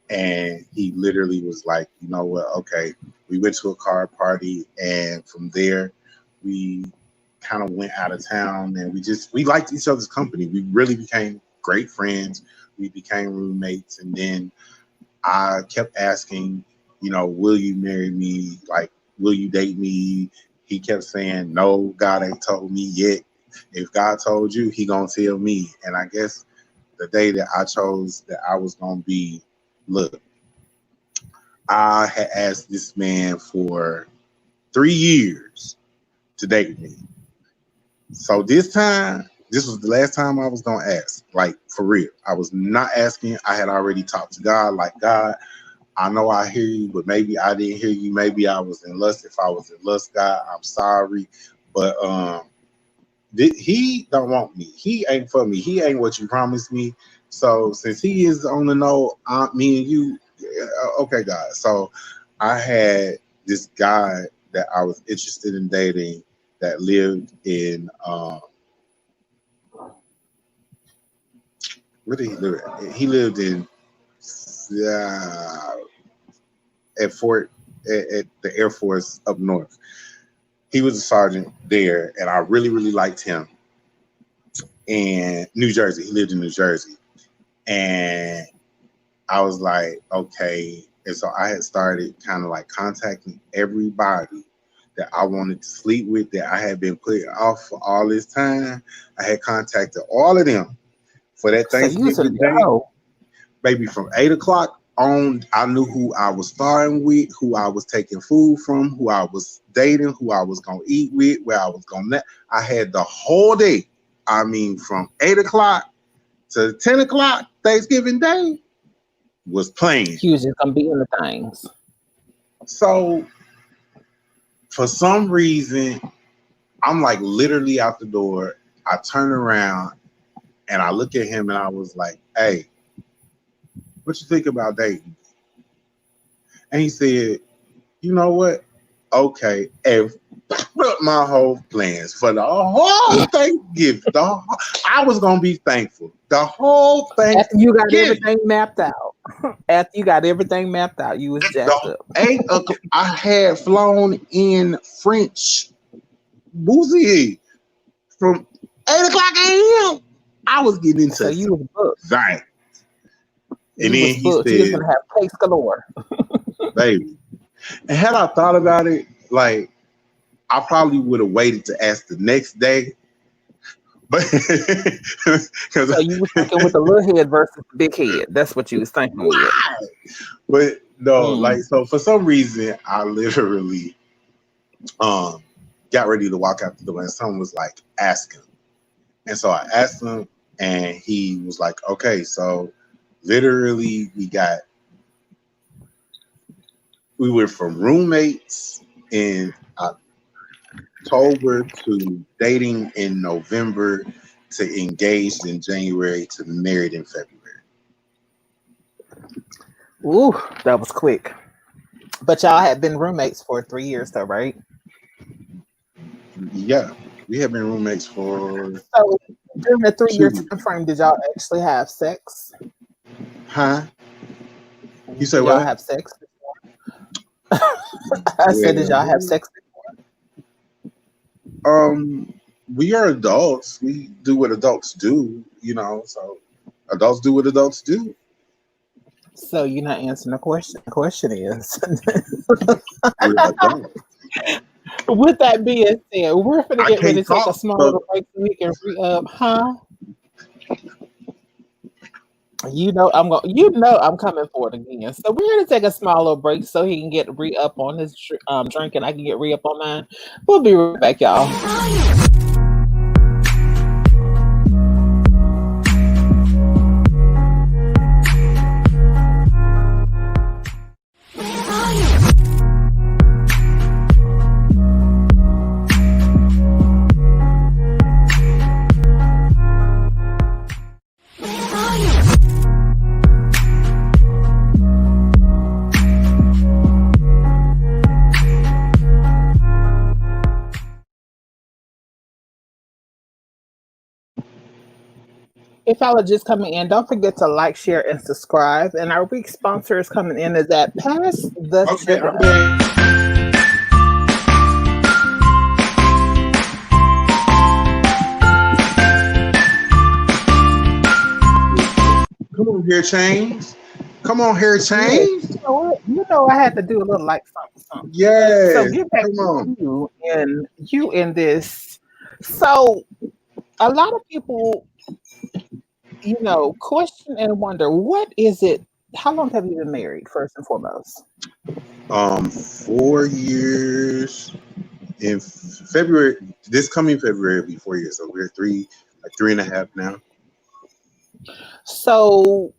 and he literally was like, you know what? Okay. We went to a car party. And from there, we kind of went out of town and we liked each other's company. We really became great friends. We became roommates. And then I kept asking, you know, will you marry me? Like, will you date me? He kept saying, no, God ain't told me yet. If God told you, he gonna tell me. And I guess the day that I chose that I was gonna be, look, I had asked this man for 3 years to date me. So this time, this was the last time I was gonna ask, like for real. I was not asking. I had already talked to God, like God, I know I hear you, but maybe I didn't hear you. Maybe I was in lust. If I was in lust, God, I'm sorry. But he don't want me. He ain't for me. He ain't what you promised me. So since he is on the know, me and you, okay, God. So I had this guy that I was interested in dating that lived in where did he live at? He lived in uh, at Fort at the Air Force up north. He was a sergeant there, and I really, really liked him. And New Jersey, he lived in New Jersey, and I was like, okay. And so I had started kind of like contacting everybody that I wanted to sleep with that I had been putting off for all this time. I had contacted all of them for that So you was a Thanksgiving day. go. Baby, from 8 o'clock on, I knew who I was starting with, who I was taking food from, who I was dating, who I was gonna eat with, where I was gonna. I had the whole day. I mean, from 8 o'clock to 10 o'clock Thanksgiving Day was playing. You was just gonna be in the things. So for some reason, I'm like literally out the door. I turn around and I look at him and I was like, hey, what you think about dating? And he said, you know what? Okay. And put my whole plans for the whole Thanksgiving. I was going to be thankful. The whole Thanksgiving. After you got everything mapped out. After you got everything mapped out, you was jacked up. 8 o'clock, I had flown in French Bouzy from 8 o'clock a.m. I was getting into so you was booked. Right. And you then he booked. said, you was gonna have cakes galore. baby. And had I thought about it, like I probably would have waited to ask the next day. But So you was thinking with the little head versus the big head. That's what you was thinking with. But no, like, so for some reason I literally got ready to walk out the door and someone was like, ask him. And so I asked him and he was like, okay. So literally we were from roommates in October to dating in November to engaged in January to married in February. Ooh, that was quick. But y'all had been roommates for 3 years though, right? Yeah, we have been roommates for. So during the 3-year time frame, did y'all actually have sex? Huh? You said did what? Y'all have sex before? I said, did y'all have sex before? We are adults. We do what adults do, so adults do what adults do. So you're not answering the question. The question is, with that being said, we're going to get ready to take a small little break so we can re-up, huh? I'm coming for it again. So we're going to take a small little break so he can get re-up on his drink and I can get re-up on mine. We'll be right back, y'all. If y'all are just coming in, don't forget to like, share, and subscribe. And our week sponsor is coming in is at Pass the Sugar. Come on, hair change. Come on, hair change. You know I had to do a little like something. Yeah. So get back to you in this. So a lot of people, question and wonder, what is it? How long have you been married, first and foremost? 4 years. In February, this coming February will be 4 years. So we're 3.5 now. So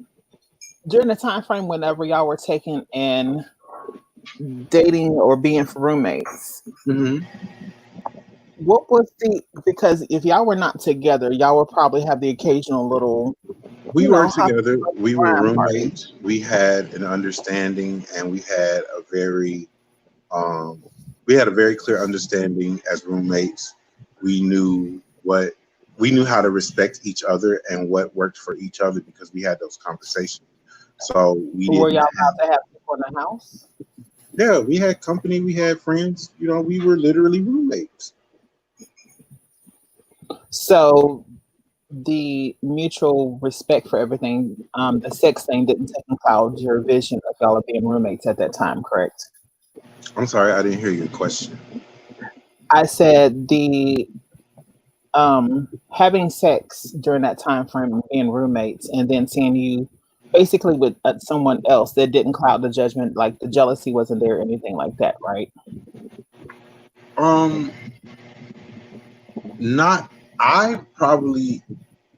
during the time frame whenever y'all were taking and dating or being roommates, what was because if y'all were not together, y'all would probably have the occasional little. We were together. We were roommates. Party. We had an understanding, and we had a very clear understanding as roommates. We knew how to respect each other and what worked for each other because we had those conversations. So were y'all allowed to have people in the house? Yeah, we had company. We had friends. We were literally roommates. So the mutual respect for everything, the sex thing didn't cloud your vision of y'all being roommates at that time, correct? I'm sorry, I didn't hear your question. I said the having sex during that time frame, being roommates, and then seeing you basically with someone else that didn't cloud the judgment, like the jealousy wasn't there or anything like that, right? Not. I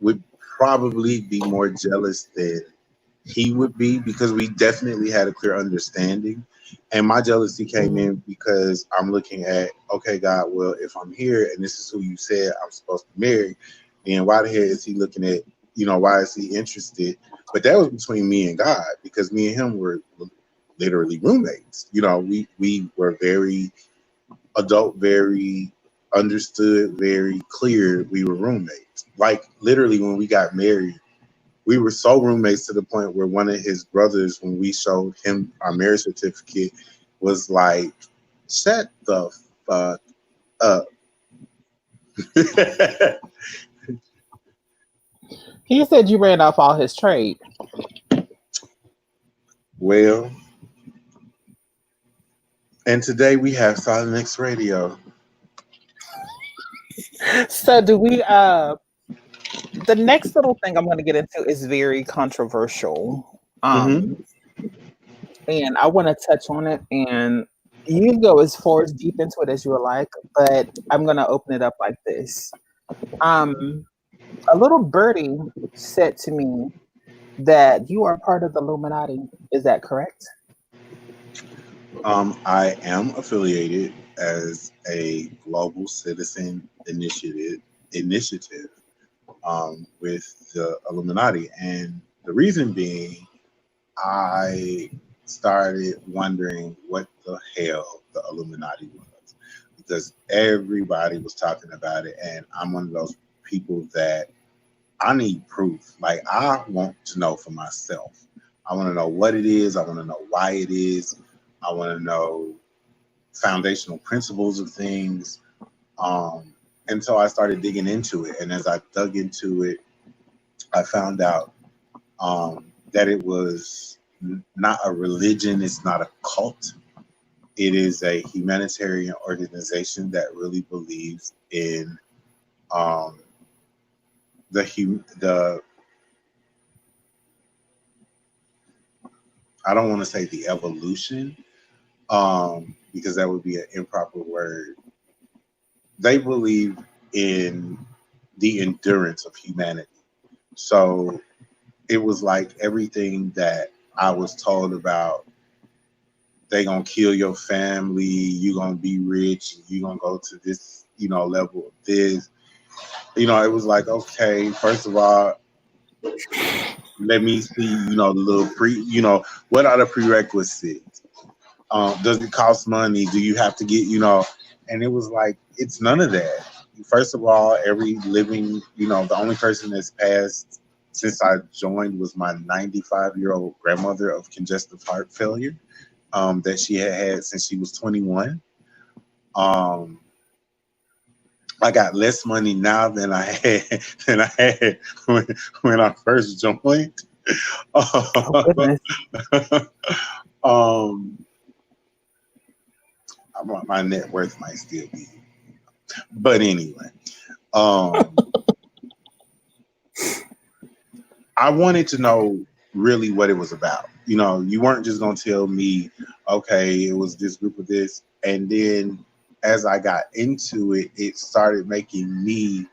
would probably be more jealous than he would be because we definitely had a clear understanding. And my jealousy came in because I'm looking at, okay, God, well, if I'm here and this is who you said I'm supposed to marry, then why the hell is he looking at, why is he interested? But that was between me and God because me and him were literally roommates. We were very adult, very understood, very clear we were roommates. Like literally when we got married, we were so roommates to the point where one of his brothers, when we showed him our marriage certificate, was like, shut the fuck up. He said you ran off all his trade. Well, and today we have Silent X Radio. So do we the next little thing I'm going to get into is very controversial. Mm-hmm. And I want to touch on it, and you can go as far as deep into it as you would like, but I'm going to open it up like this. Um, a little birdie said to me that you are part of the Illuminati. Is that correct? I am affiliated as a global citizen initiative with the Illuminati, and the reason being, I started wondering what the hell the Illuminati was because everybody was talking about it, and I'm one of those people that I need proof. Like, I want to know for myself. I want to know what it is. I want to know why it is. I want to know foundational principles of things. And so I started digging into it. And as I dug into it, I found out that it was not a religion, it's not a cult. It is a humanitarian organization that really believes in um, the I don't want to say the evolution, because that would be an improper word. They believe in the endurance of humanity. So it was like everything that I was told about, they gonna kill your family, you gonna be rich, you gonna go to this, level of this. It was like, okay, first of all, let me see, the little what are the prerequisites? Does it cost money? Do you have to get, and it was like, it's none of that. First of all, every living, the only person that's passed since I joined was my 95-year-old grandmother of congestive heart failure, that she had since she was 21. I got less money now than I had when I first joined. Oh, goodness. um, my net worth might still be, but anyway, I wanted to know really what it was about. You weren't just gonna tell me, okay, it was this group of this, and then as I got into it, it started making me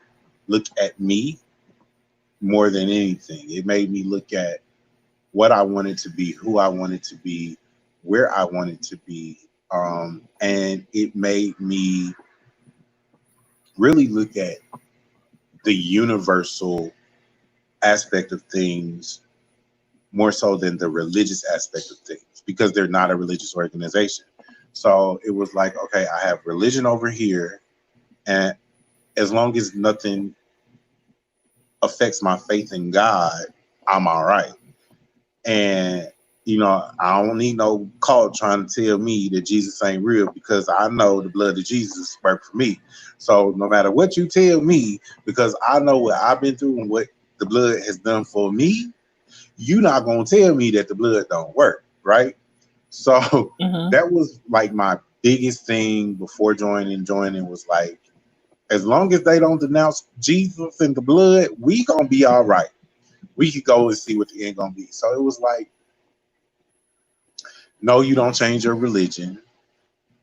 look at me more than anything. It made me look at what I wanted to be, who I wanted to be, where I wanted to be, and it made me really look at the universal aspect of things more so than the religious aspect of things, because they're not a religious organization. So it was like, okay, I have religion over here, and as long as nothing affects my faith in God, I'm all right. And I don't need no cult trying to tell me that Jesus ain't real, because I know the blood of Jesus worked for me. So no matter what you tell me, because I know what I've been through and what the blood has done for me, you're not gonna tell me that the blood don't work, right? So that was like my biggest thing before joining. Joining was like, as long as they don't denounce Jesus and the blood, we gonna be all right. We could go and see what the end gonna be. So it was like, no, you don't change your religion.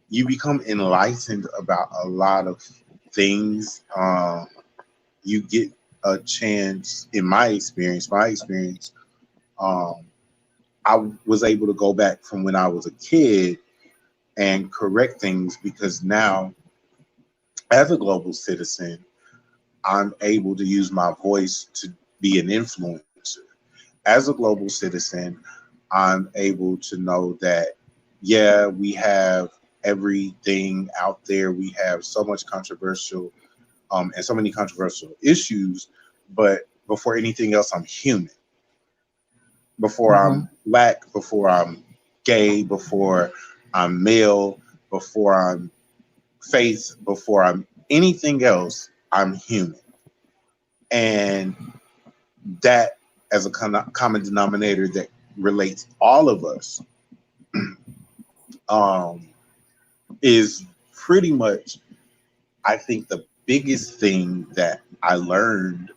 You become enlightened about a lot of things. You get a chance, in my experience, um, I was able to go back from when I was a kid and correct things, because now, as a global citizen, I'm able to use my voice to be an influencer. As a global citizen, I'm able to know that, yeah, we have everything out there. We have so much controversial and so many controversial issues. But before anything else, I'm human. Before I'm black, before I'm gay, before I'm male, before I'm faith, before I'm anything else, I'm human. And that, as a common denominator that relates all of us, is pretty much, I think, the biggest thing that I learned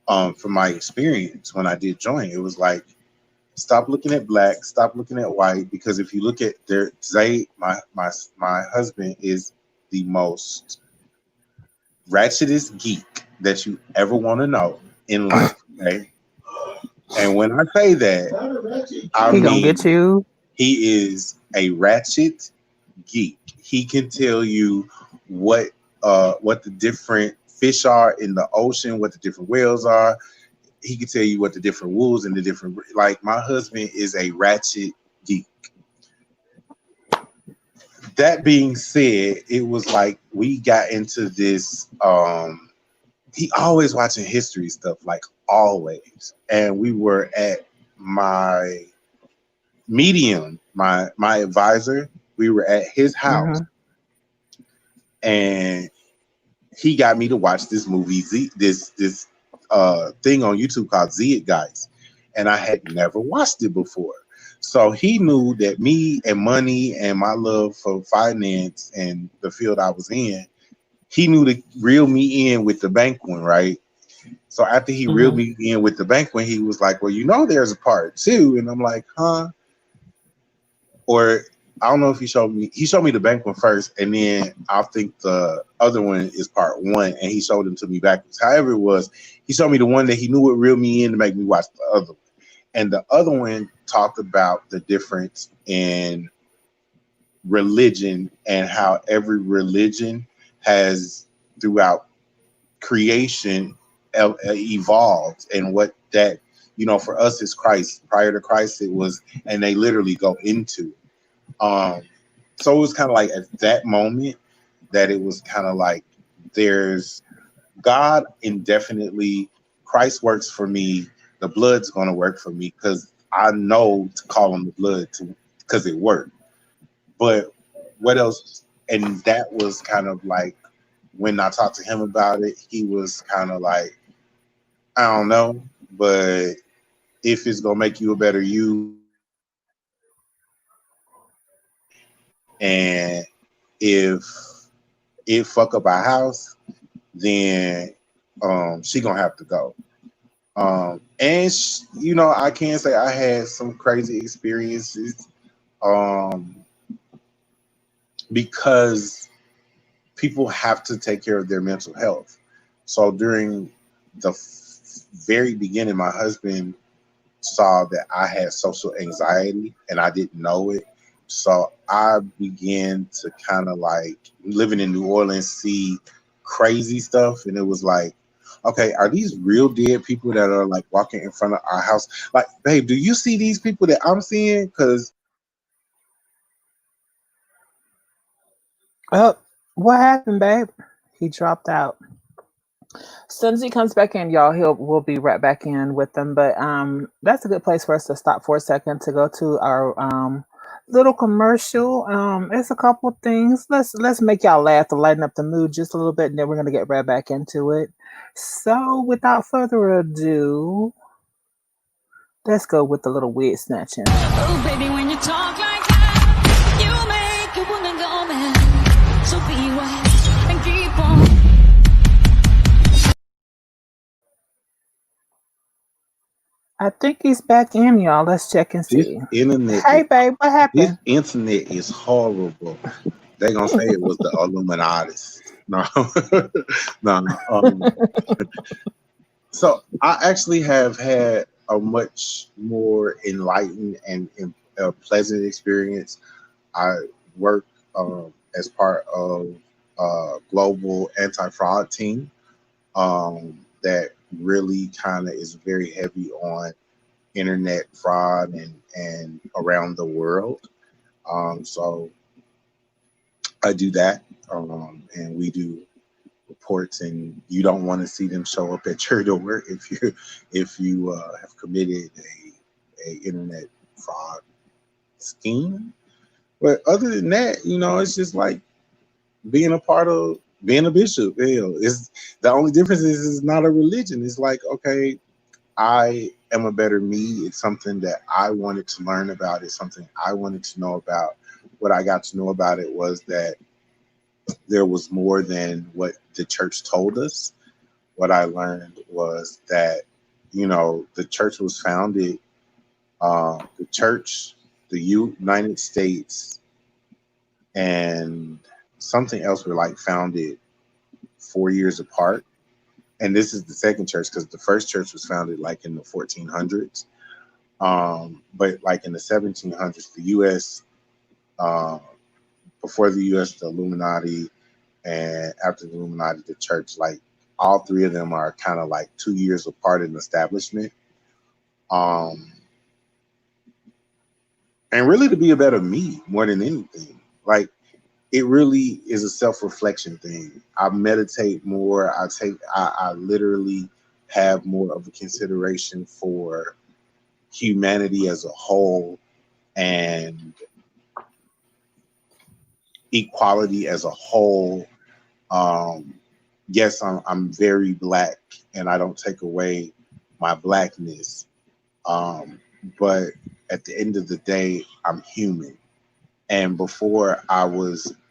from my experience when I did join. It was like, stop looking at black, stop looking at white, because if you look at my husband is the most ratchetest geek that you ever want to know in life. Okay. And when I say that, I He gonna mean get you. he is a ratchet geek. He can tell you what the different fish are in the ocean, what the different whales are. He can tell you what the different wolves and the different, like, my husband is a ratchet geek. That being said, it was like we got into this he always watching history stuff, like always. And we were at my medium, my advisor, we were at his house, and he got me to watch this movie, this thing on YouTube called Guys, and I had never watched it before. So he knew that me and money and my love for finance and the field I was in, he knew to reel me in with the bank one, right? So after he reeled me in with the bank one, he was like, well, you know, there's a part two. And I'm like, huh? Or I don't know if he showed me the bank one first, and then I think the other one is part one, and he showed them to me backwards. However it was, he showed me the one that he knew would reel me in to make me watch the other one. And the other one talked about the difference in religion and how every religion has throughout creation evolved, and what that, you know, for us is Christ. Prior to Christ, it was, and they literally go into so it was kind of like at that moment that it was kind of like, there's God indefinitely, Christ works for me, the blood's going to work for me, because I know to call on the blood because it worked. But what else? And that was kind of like, when I talked to him about it, he was kind of like, I don't know, but if it's gonna make you a better you, and if it fuck up our house, then she gonna have to go. And you know, I can say I had some crazy experiences because people have to take care of their mental health. So during the very beginning, my husband saw that I had social anxiety and I didn't know it. So I began to kind of like, living in New Orleans, see crazy stuff. And it was like, okay, are these real dead people that are like walking in front of our house? Like, babe, do you see these people that I'm seeing? Because Oh, what happened, babe? He dropped out. As soon as he comes back in, y'all, we'll be right back in with them. But that's a good place for us to stop for a second to go to our little commercial. It's a couple things. Let's make y'all laugh to lighten up the mood just a little bit, and then we're gonna get right back into it. So, without further ado, let's go with the little wig snatching. Oh, baby, when you talk like that, you make a woman go mad. So be wise and keep on. I think he's back in, y'all. Let's check and see. internet, Hey, babe, what happened? this internet is horrible. They gonna say it was the Illuminati. No, no. So I actually have had a much more enlightened and pleasant experience. I work as part of a global anti-fraud team that really kind of is very heavy on internet fraud and around the world. So I do that, and we do reports, and you don't want to see them show up at your door if you have committed a internet fraud scheme. But other than that, you know, it's just like being a part of being a bishop. Hell, it's the only difference is it's not a religion. It's like, okay, I am a better me. It's something that I wanted to learn about. It's something I wanted to know about. What I got to know about it was that there was more than what the church told us. what I learned was that, the church was founded, the church, the United States, and something else were like founded 4 years apart. And this is the second church because the first church was founded like in the 1400s. But like in the 1700s, the U.S., uh, before the U.S., the Illuminati, and after the Illuminati, the church, like all three of them are kind of like 2 years apart in establishment. Um, and really to be a better me more than anything. Like it really is a self-reflection thing. I meditate more. I literally have more of a consideration for humanity as a whole and equality as a whole. Yes, I'm very black, and I don't take away my blackness. But at the end of the day, I'm human. And before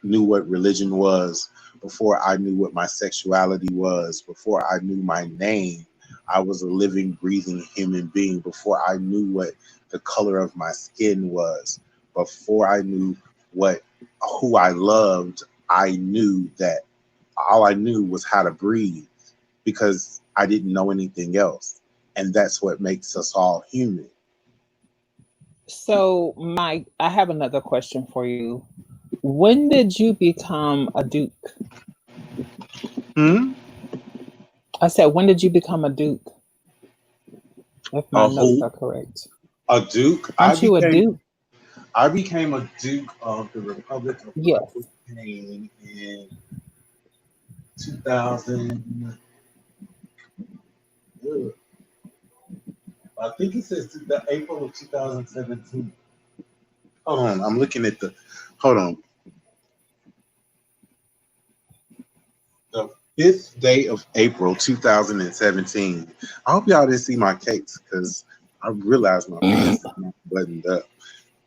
knew what religion was, before I knew what my sexuality was, before I knew my name, I was a living, breathing human being. Before I knew what the color of my skin was, before I knew who I loved, I knew that all I knew was how to breathe because I didn't know anything else. And that's what makes us all human. So, Mike, I have another question for you. When did you become a duke? Hmm? I said, when did you become a duke? If my A notes who? are correct. A duke? Aren't you a duke? I became a duke of the Republic of Yes. Aquitaine in 2000. I think it says the April of 2017. Hold on, I'm looking at hold on. The 5th day of April 2017. I hope y'all didn't see my cakes because I realized my pants is not buttoned up.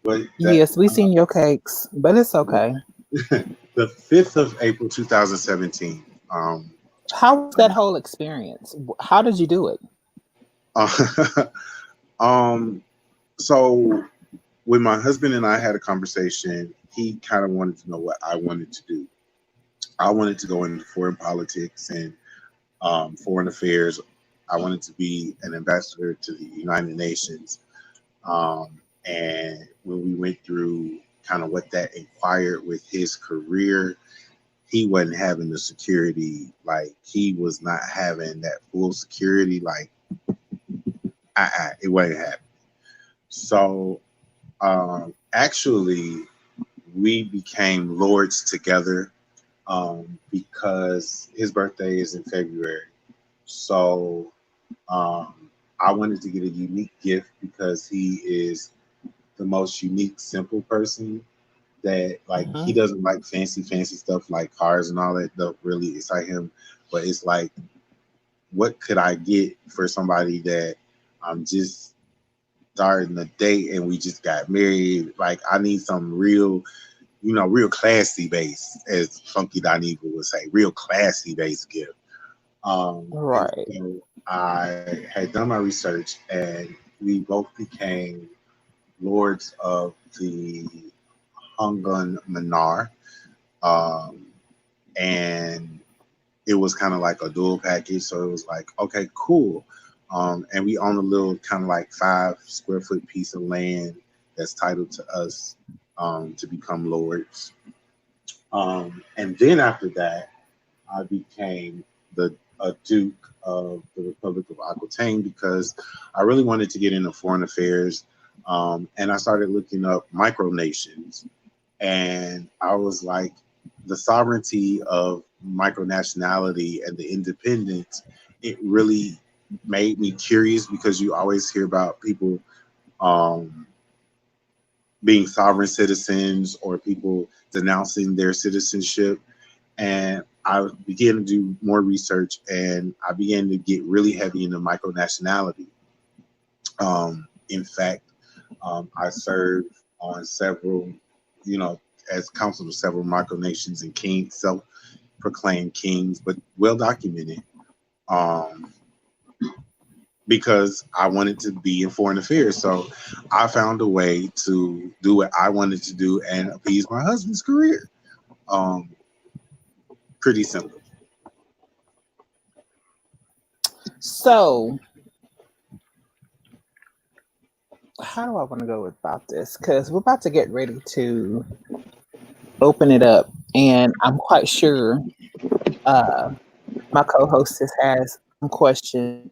But Yes, we seen your cakes, but it's okay. the 5th of April 2017. How was that whole experience? How did you do it? So when my husband and I had a conversation, he kind of wanted to know what I wanted to do. I wanted to go into foreign politics and foreign affairs. I wanted to be an ambassador to the United Nations. And when we went through kind of what that inquired with his career, he wasn't having the security. Like he was not having that full security. Like it wasn't happening. So actually, we became lords together because his birthday is in February. So I wanted to get a unique gift because he is the most unique, simple person that like he doesn't like fancy stuff like cars and all that. Don't really excite him. But it's like, what could I get for somebody that I'm just starting a date and we just got married? Like I need some real, real classy base, as Funky Dineva would say, real classy base gift. Right. So I had done my research and we both became lords of the Hungun Manar. And it was kind of like a dual package. So it was like, okay, cool. And we own a little kind of like 5 square foot piece of land that's titled to us to become lords. And then after that, I became a Duke of the Republic of Aquitaine because I really wanted to get into foreign affairs. And I started looking up micronations. And I was like, the sovereignty of micronationality and the independence, it really made me curious because you always hear about people being sovereign citizens or people denouncing their citizenship. And I began to do more research and I began to get really heavy into micronationality. In fact, I served on several, as counsel to several micronations and kings, self-proclaimed kings, but well documented. because I wanted to be in foreign affairs. So I found a way to do what I wanted to do and appease my husband's career. Pretty simple. So, how do I want to go about this? Because we're about to get ready to open it up, and I'm quite sure my co-hostess has some questions.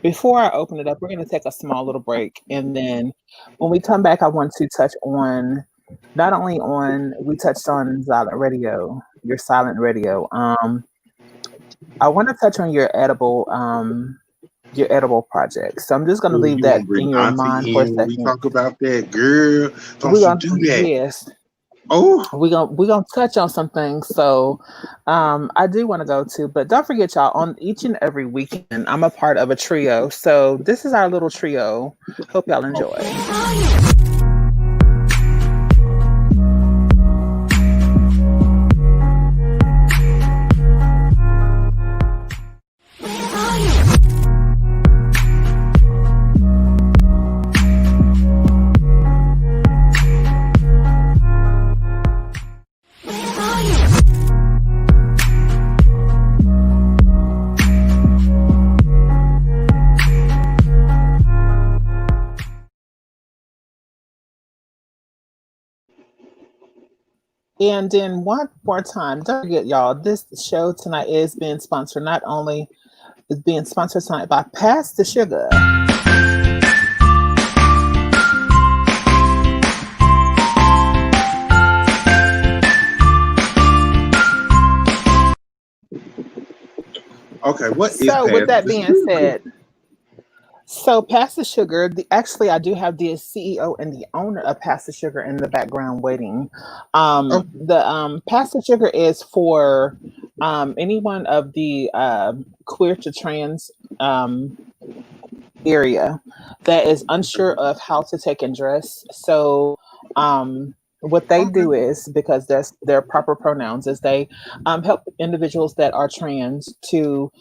Before I open it up, we're going to take a small little break, and then when we come back, I want to touch on not only on we touched on silent radio, your silent radio. I want to touch on your edible project. So I'm just going to leave You that gonna bring in your mind Auntie for a in when we second. talk about that, girl? Don't We're you gonna do that? yes. Oh, We're gonna touch on some things. So I do want to go to, but don't forget, y'all, on each and every weekend, I'm a part of a trio. So this is our little trio. Hope y'all enjoy. And then one more time, don't forget, y'all, this show tonight is being sponsored. Not only is being sponsored tonight by Pass the Sugar. okay. What is So with Pass that the being Sugar? said, so Pass the Sugar, actually I do have the CEO and the owner of Pass the Sugar in the background waiting. Oh, The Pass the Sugar is for anyone of the queer to trans area that is unsure of how to take and dress. So what they okay. do is, because that's their proper pronouns, is they help individuals that are trans to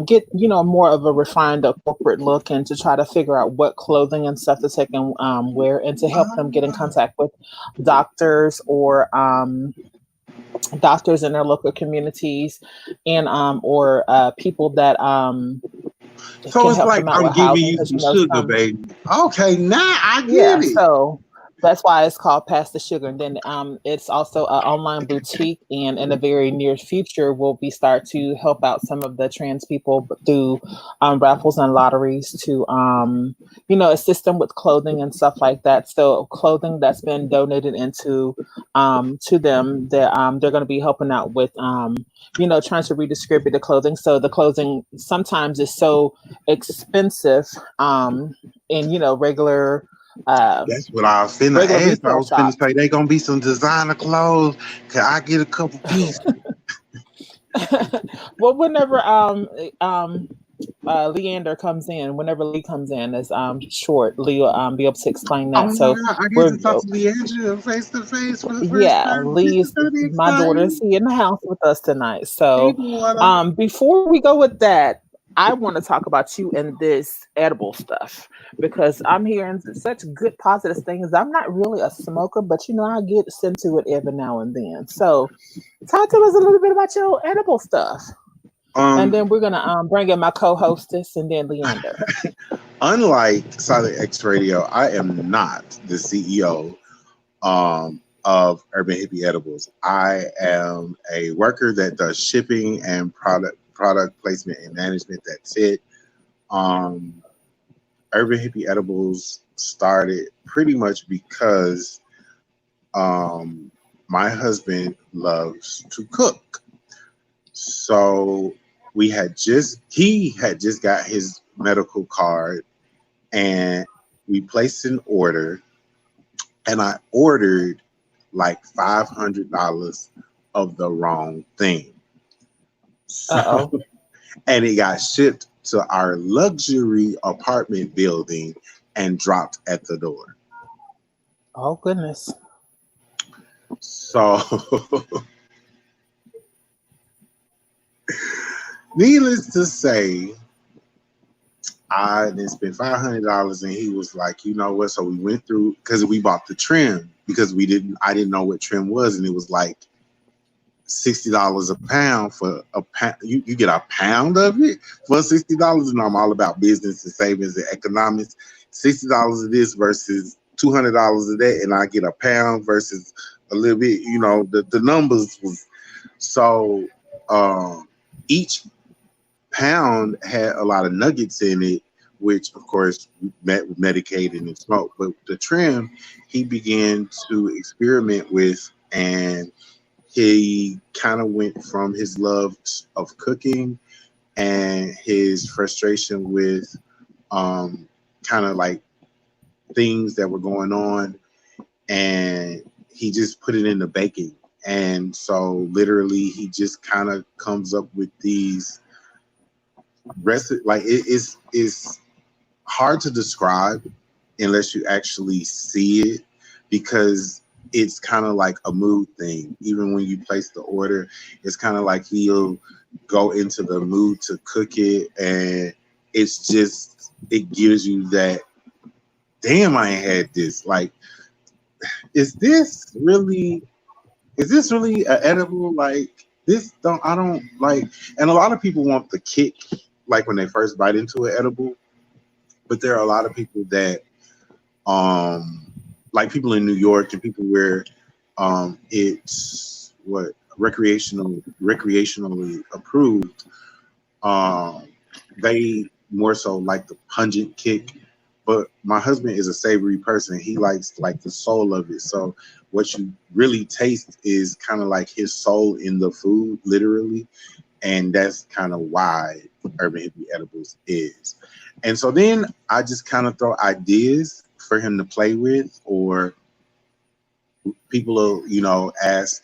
get more of a refined corporate look, and to try to figure out what clothing and stuff to take and wear, and to help them get in contact with doctors or doctors in their local communities, and or people that So can it's help like them out I'm with giving housing, you because some sugar, some baby. Okay, now I yeah, get it. so that's why it's called Pass the Sugar. And then it's also an online boutique, and in the very near future, we'll be start to help out some of the trans people through raffles and lotteries to assist them with clothing and stuff like that. So clothing that's been donated into to them, that they're going to be helping out with trying to redistribute the clothing. So the clothing sometimes is so expensive in regular That's what I was finna regular ask. I retail was finna shops. say they gonna be some designer clothes. Can I get a couple pieces? Well, whenever Leander comes in, whenever Lee comes in, as short, Lee will be able to explain Oh that. my So God, I get we're to talk to Leandra face to face for the first yeah, time. This is Lee's gonna be my daughter is exciting. here in the house with us tonight. Hey, So daughter. before we go with that, I want to talk about you and this edible stuff, because I'm hearing such good positive things. I'm not really a smoker, but I get into it every now and then. So talk to us a little bit about your edible stuff. And then we're gonna bring in my co-hostess, and then Leander. Unlike Silent X Radio, I am not the CEO of Urban Hippie Edibles. I am a worker that does shipping and product placement and management. That's it. Urban Hippie Edibles started pretty much because my husband loves to cook. So he had just got his medical card, and we placed an order, and I ordered like $500 of the wrong thing. So, and it got shipped to our luxury apartment building and dropped at the door. Oh goodness. So Needless to say, I then spent $500, and he was like, you know what? So we went through because we bought the trim because I didn't know what trim was, and it was like $60 a pound for a pound. You get a pound of it for $60, and I'm all about business and savings and economics. $60 of this versus $200 of that, and I get a pound versus a little bit. You know, the numbers was so. Each pound had a lot of nuggets in it, which of course met with medicated and smoke. But the trim, he began to experiment with, and he kind of went from his love of cooking and his frustration with kind of like things that were going on, and he just put it into baking. And so literally he just kind of comes up with these recipes. Like it's hard to describe unless you actually see it, because it's kind of like a mood thing. Even when you place the order, it's kind of like he'll go into the mood to cook it, and it's just, it gives you that, damn, I ain't had this. Like, is this really an edible? Like, I don't like, and a lot of people want the kick, like when they first bite into an edible, but there are a lot of people that, like people in New York and people where it's recreationally approved, they more so like the pungent kick. But my husband is a savory person. He likes like the soul of it. So what you really taste is kind of like his soul in the food, literally. And that's kind of why Urban Hippie Edibles is. And so then I just kind of throw ideas for him to play with, or people will, ask,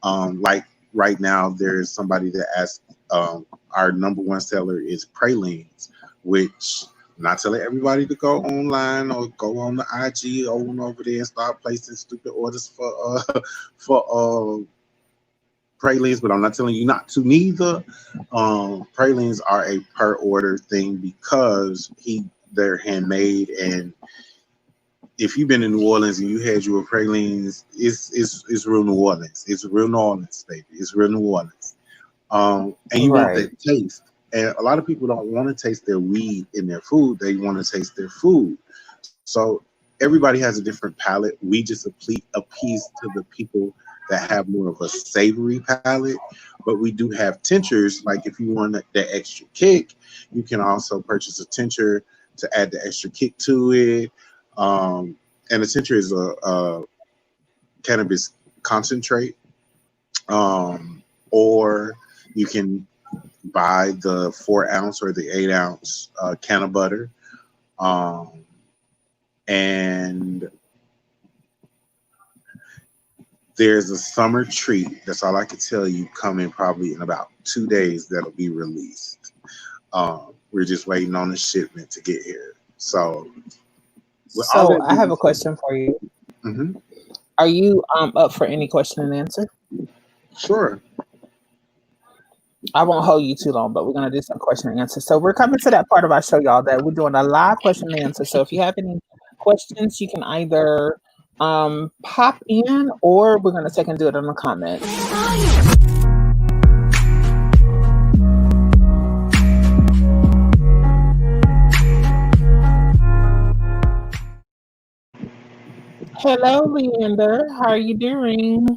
like right now there's somebody that asked, our number one seller is pralines, which I'm not telling everybody to go online or go on the IG over there and start placing stupid orders for pralines, but I'm not telling you not to neither. Pralines are a per order thing because they're handmade, and if you've been in New Orleans and you had your pralines, it's real New Orleans. It's real New Orleans, baby. It's real New Orleans. And you want that taste. And a lot of people don't want to taste their weed in their food. They want to taste their food. So everybody has a different palate. We just appease to the people that have more of a savory palate. But we do have tinctures. Like if you want that extra kick, you can also purchase a tincture to add the extra kick to it. And a tincture is a cannabis concentrate. Or you can buy the 4 ounce or the 8 ounce can of butter. And there's a summer treat. That's all I can tell you, coming probably in about 2 days that'll be released. We're just waiting on the shipment to get here. So I have a question for you. Mm-hmm. Are you up for any question and answer? Sure. I won't hold you too long, but we're going to do some question and answer. So we're coming to that part of our show, y'all, that we're doing a live question and answer. So if you have any questions, you can either pop in, or we're going to take and do it in the comments. Hello, Leander. How are you doing?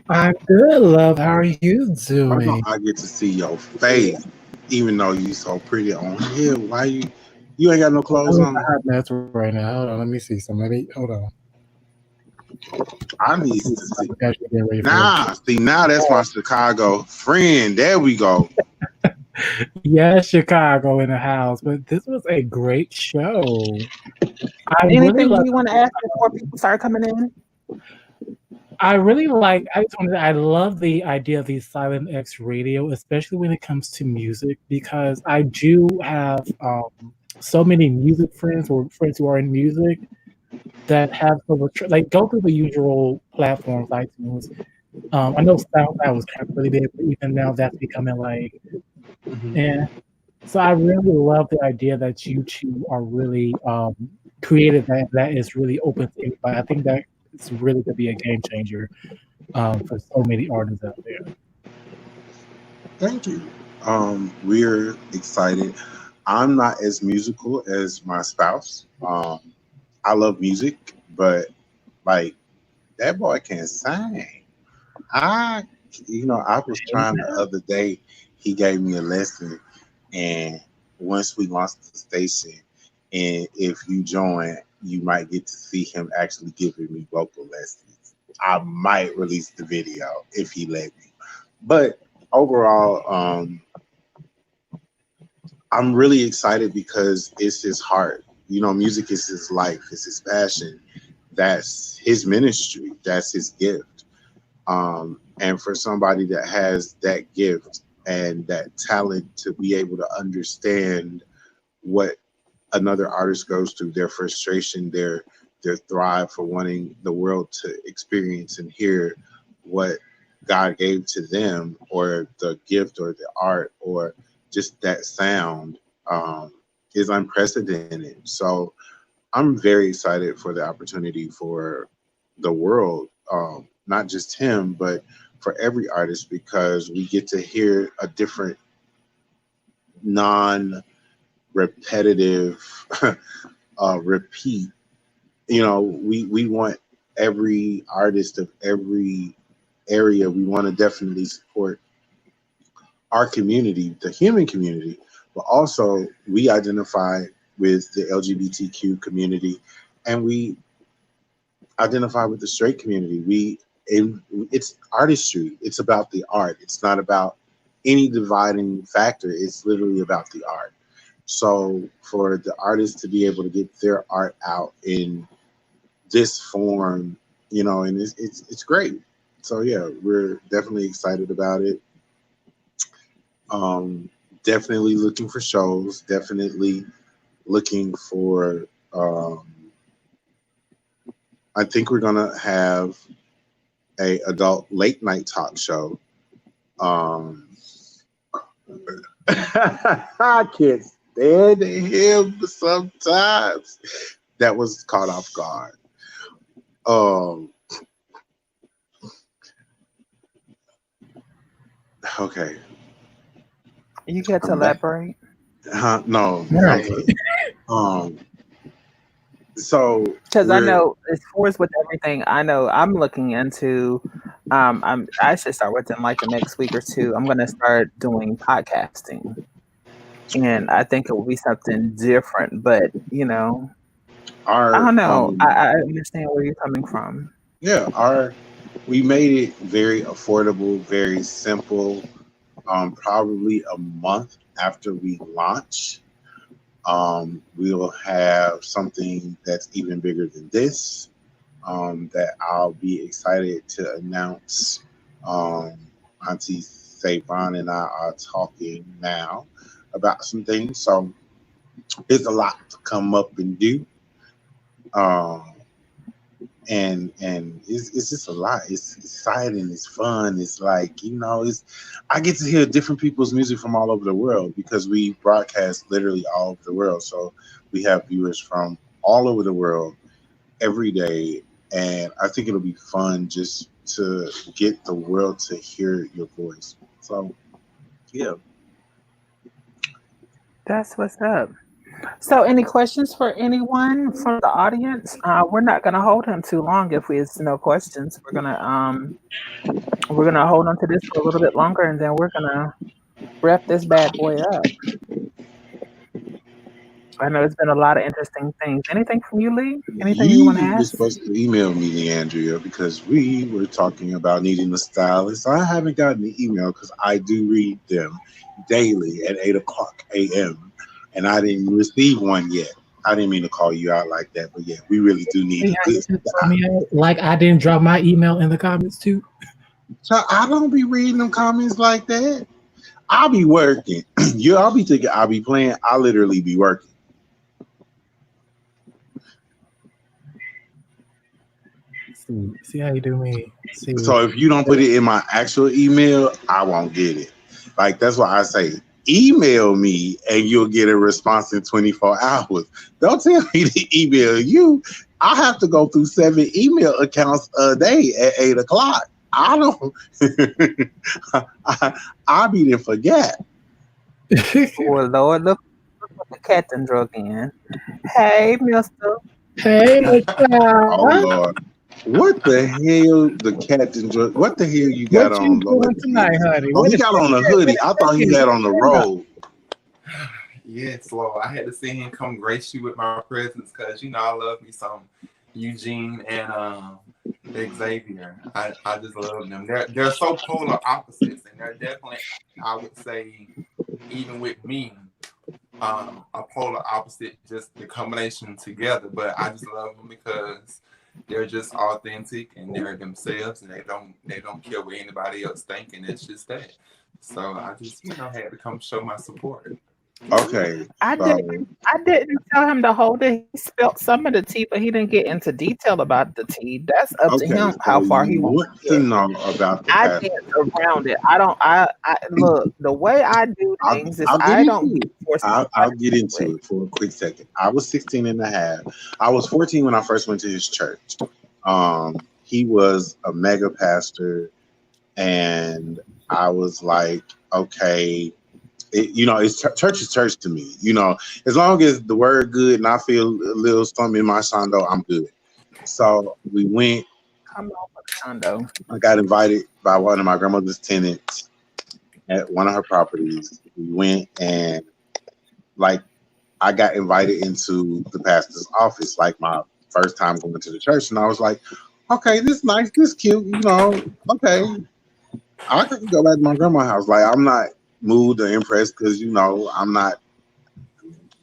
I'm good, love. How are you doing? I get to see your face, even though you so pretty on here. Why you ain't got no clothes on? That's right now. Hold on, let me see somebody. Hold on. I need to see. Now that's my Chicago friend. There we go. Yes, Chicago in the house. But this was a great show. Anything you want to ask before people start coming in? I love the idea of the Silent X radio, especially when it comes to music, because I do have so many music friends or friends who are in music that have like go through the usual platforms, iTunes. I know SoundCloud was kind of really big, but even now that's becoming like And so I really love the idea that you two are really creative, that is really open to anybody. I think that it's really going to be a game changer for so many artists out there. Thank you. We're excited. I'm not as musical as my spouse. I love music, but like that boy can sing. I, I was trying the other day. He gave me a lesson, and once we launched the station, and if you join, you might get to see him actually giving me vocal lessons. I might release the video if he let me. But overall, I'm really excited because it's his heart. Music is his life, it's his passion. That's his ministry, that's his gift. And for somebody that has that gift and that talent to be able to understand what another artist goes through, their frustration, their thrive for wanting the world to experience and hear what God gave to them, or the gift or the art or just that sound, is unprecedented. So I'm very excited for the opportunity for the world, not just him, but for every artist, because we get to hear a different, non-repetitive repeat. We want every artist of every area. We want to definitely support our community, the human community, but also we identify with the LGBTQ community, and we identify with the straight community. It's artistry. It's about the art. It's not about any dividing factor. It's literally about the art. So for the artists to be able to get their art out in this form, and it's great. So yeah, we're definitely excited about it. Definitely looking for shows. Definitely looking for. I think we're gonna have a adult late night talk show. I can't stand him sometimes. That was caught off guard. Okay. You get to elaborate. No. So because I know as far as with everything, I know I'm looking into. I should start within like the next week or two. I'm going to start doing podcasting, and I think it will be something different. But I don't know. I understand where you're coming from. Yeah, we made it very affordable, very simple. Probably a month after we launch, we'll have something that's even bigger than this, that I'll be excited to announce. Auntie Savon and I are talking now about some things. So it's a lot to come up and do. And it's just a lot. It's exciting. It's fun. It's like, I get to hear different people's music from all over the world, because we broadcast literally all over the world. So we have viewers from all over the world every day. And I think it'll be fun just to get the world to hear your voice. So, yeah. That's what's up. So, any questions for anyone from the audience? We're not going to hold him too long if there's no questions. We're gonna hold on to this for a little bit longer, and then we're gonna wrap this bad boy up. I know it's been a lot of interesting things. Anything from you, Lee? Anything you want to ask? You're supposed to email me, Leandria, because we were talking about needing a stylist. I haven't gotten the email because I do read them daily at 8:00 a.m. and I didn't receive one yet. I didn't mean to call you out like that, but yeah, we really do need a good stylist. Like I didn't drop my email in the comments too. So I don't be reading them comments like that. I'll be working. I'll be thinking I'll be playing. I literally be working. See how you do me. So if you don't put it in my actual email, I won't get it. Like, that's why I say email me and you'll get a response in 24 hours. Don't tell me to email you. I have to go through 7 email accounts a day at 8 o'clock. I don't. I be to forget. Well, Lord, look what the cat done drug in. Hey, mister. Hey, Oh Michelle. Lord. What the hell the cat enjoy? What the hell you got What on, you Lord doing tonight, Jesus? honey? Oh, What he is got on a that? hoodie. I thought he had on the robe. Yes, Lord. I had to see him come grace you with my presence because, I love me some Eugene and Xavier. I just love them. They're so polar opposites, and they're definitely, I would say, even with me, a polar opposite, just the combination together. But I just love them because they're just authentic and they're themselves, and they don't care what anybody else think, and it's just that. So I just had to come show my support. Okay. I didn't tell him to hold it. He spelled some of the tea, but he didn't get into detail about the tea. That's up to Okay. him So how far he you wants want to to get. know about the I past. dance around it. I don't. I look. The way I do things is I'll get I don't into get it. forced. I'll get into it for a quick second. I was 16 and a half. I was 14 when I first went to his church. He was a mega pastor, and I was like, okay, church is church to me. As long as the word good and I feel a little something in my shondo, I'm good. So we went. Come on, Condo. I got invited by one of my grandmother's tenants at one of her properties. We went and I got invited into the pastor's office, like my first time going to the church, and I was like, okay, this nice, this cute, okay. I could go back to my grandma's house. Like, I'm not moved or impressed because I'm not.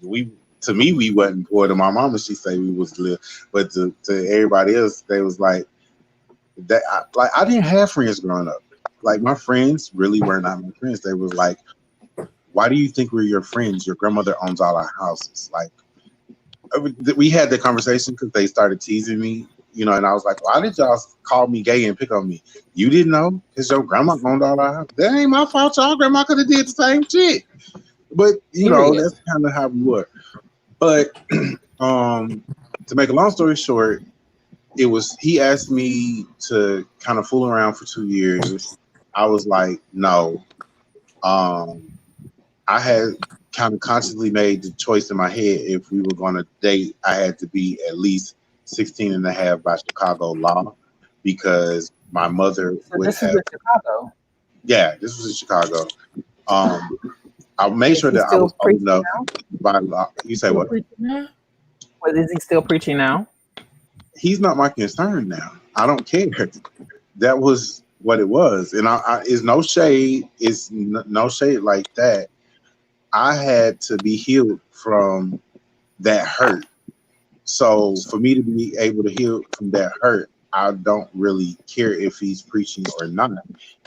To me, we wasn't poor. To my mama, she say we was live, but to everybody else, they was like that. I didn't have friends growing up. Like, my friends really were not my friends. They was like, why do you think we're your friends? Your grandmother owns all our houses. Like, we had the conversation because they started teasing me, and I was like, why did y'all call me gay and pick on me? You didn't know because your grandma owned all our houses. That ain't my fault. Y'all grandma could have did the same shit. But, that's kind of how we were. But to make a long story short, he asked me to kind of fool around for 2 years. I was like, no. I had kind of consciously made the choice in my head, if we were going to date, I had to be at least 16 and a half by Chicago law, because my mother would this have. is in Chicago. Yeah, this was in Chicago. I made sure that I was old enough by law. You say what? But is he still preaching now? He's not my concern now. I don't care. That was what it was, and it's no shade. It's no shade like that. I had to be healed from that hurt. So for me to be able to heal from that hurt, I don't really care if he's preaching or not.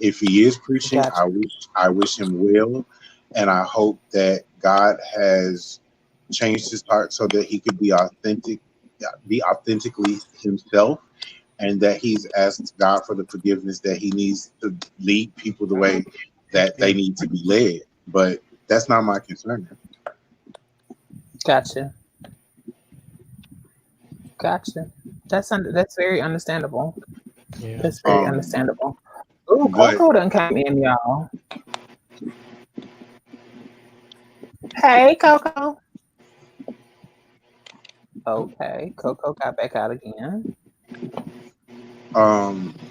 If he is preaching, Gotcha. I wish him well, and I hope that God has changed his heart so that he could be authentically himself, and that he's asked God for the forgiveness that he needs to lead people the way that they need to be led. But that's not my concern. Gotcha. That's very understandable. Yeah. That's very understandable. Ooh, Coco done came in, y'all. Hey, Coco. Okay, Coco got back out again.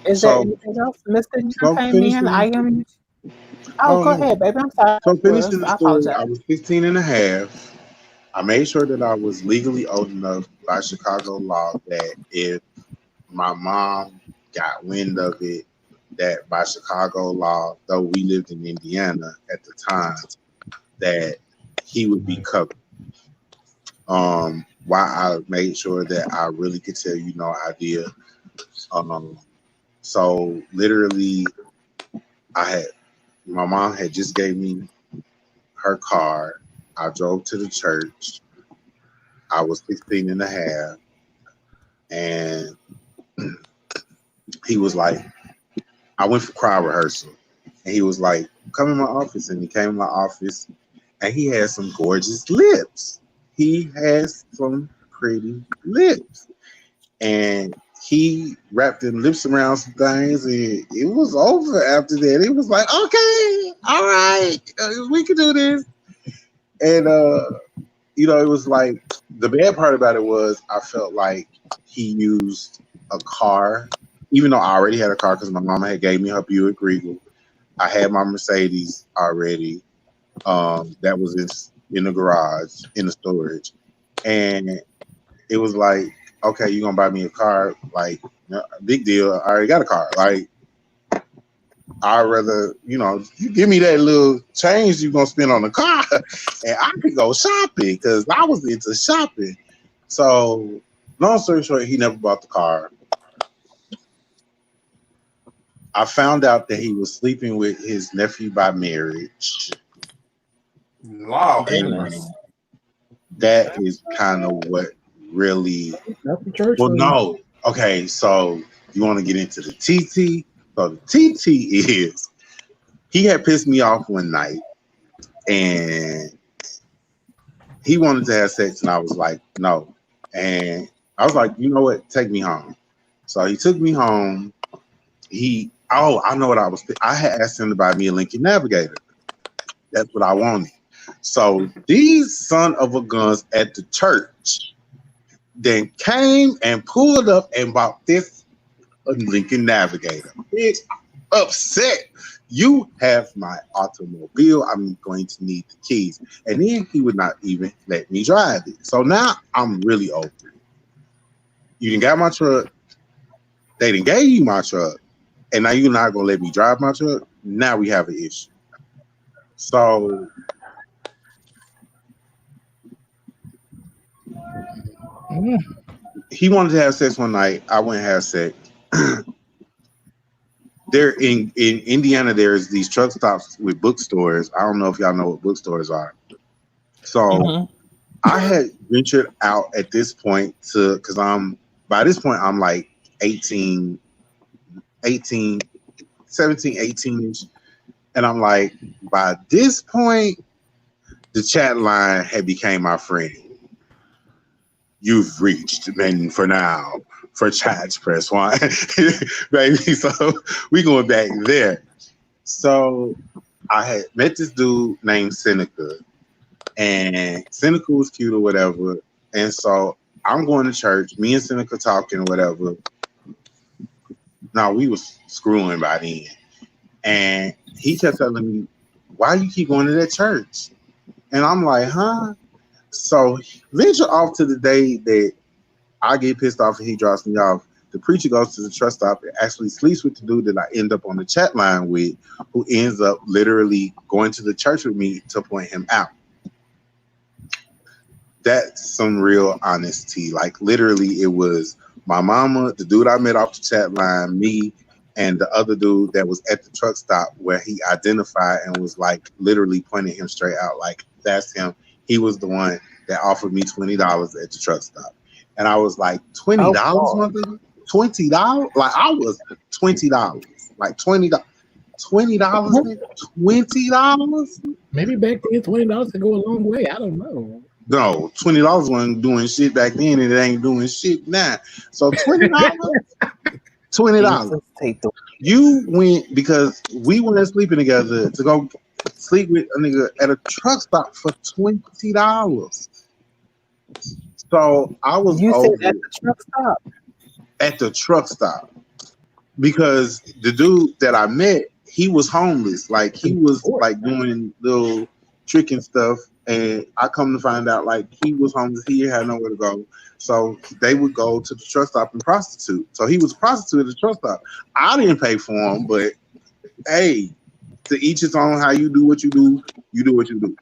Is there anything else, Mr. Eugene came in? I am. Oh, go ahead, baby. I'm sorry. So finishing the I story, apologize. I was 15 and a half. I made sure that I was legally old enough by Chicago law that if my mom got wind of it, that by Chicago law, though we lived in Indiana at the time, that he would be covered. Why I made sure that I really could tell you no idea. So literally, my mom had just gave me her car. I drove to the church. I was 16 and a half. And he was like, I went for choir rehearsal. And he was like, come in my office. And he came in my office and he had some gorgeous lips. He has some pretty lips. And he wrapped them lips around some things, and it was over after that. It was like, okay, all right, we can do this. And, it was like, the bad part about it was I felt like he used a car, even though I already had a car because my mama had gave me her Buick Regal. I had my Mercedes already. That was in the garage, in the storage. And it was like, okay, you're going to buy me a car? Like, big deal. I already got a car. Like, I'd rather, you give me that little change you're going to spend on the car and I could go shopping because I was into shopping. So, long story short, he never bought the car. I found out that he was sleeping with his nephew by marriage. Wow. That is kind of what really. Well, no. Okay, so you want to get into the TT? So the TT is he had pissed me off one night and he wanted to have sex and I was like, no. And I was like, you know what? Take me home. So he took me home. I know what I had asked him to buy me a Lincoln Navigator. That's what I wanted. So these son of a guns at the church then came and pulled up and bought this Lincoln Navigator. Bitch, upset. You have my automobile. I'm going to need the keys. And then he would not even let me drive it. So now I'm really over it. You didn't got my truck. They didn't gave you my truck. And now you're not going to let me drive my truck. Now we have an issue. So he wanted to have sex one night. I went and have sex. There in Indiana, there's these truck stops with bookstores. I don't know if y'all know what bookstores are. So I had ventured out at this point because by this point I'm like 17, 18-ish. And I'm like, by this point, the chat line had became my friend. You've reached, and for now, for chats, press 1. Baby, so we going back there. So I had met this dude named Seneca, and Seneca was cute or whatever. And so I'm going to church, me and Seneca talking or whatever. No, we was screwing by then. And he kept telling me, why you keep going to that church? And I'm like, huh? So venture off to the day that I get pissed off and he drops me off. The preacher goes to the truck stop and actually sleeps with the dude that I end up on the chat line with, who ends up literally going to the church with me to point him out. That's some real honesty. Like literally it was my mama, the dude I met off the chat line, me, and the other dude that was at the truck stop where he identified and was like literally pointing him straight out like, that's him. He was the one that offered me $20 at the truck stop. And I was like, $20? $20? Like I was $20. Like $20. $20? $20? Maybe back then $20 could go a long way. I don't know. No, $20 wasn't doing shit back then and it ain't doing shit now. So $20? $20. You went because we weren't sleeping together to go sleep with a nigga at a truck stop for $20. So I was over at the truck stop. At the truck stop because the dude that I met, he was homeless. Like he was like doing little tricking stuff, and I come to find out like he was homeless. He had nowhere to go, so they would go to the truck stop and prostitute. So he was a prostitute at the truck stop. I didn't pay for him, but hey, to each his own. How you do what you do, you do what you do.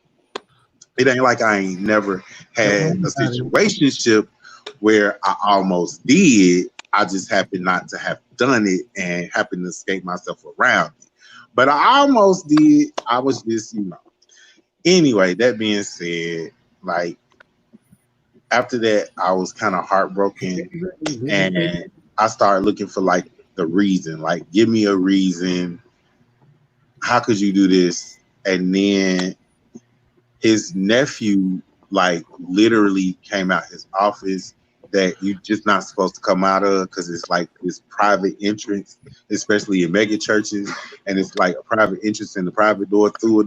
It ain't like I ain't never had a situationship where I almost did. I just happened not to have done it and happened to escape myself around it. But I almost did. I was just, Anyway, that being said, like after that, I was kind of heartbroken and I started looking for like the reason. Like, give me a reason how could you do this? And then his nephew, like, literally came out his office that you just not supposed to come out of because it's like this private entrance, especially in mega churches, and it's like a private entrance in the private door through a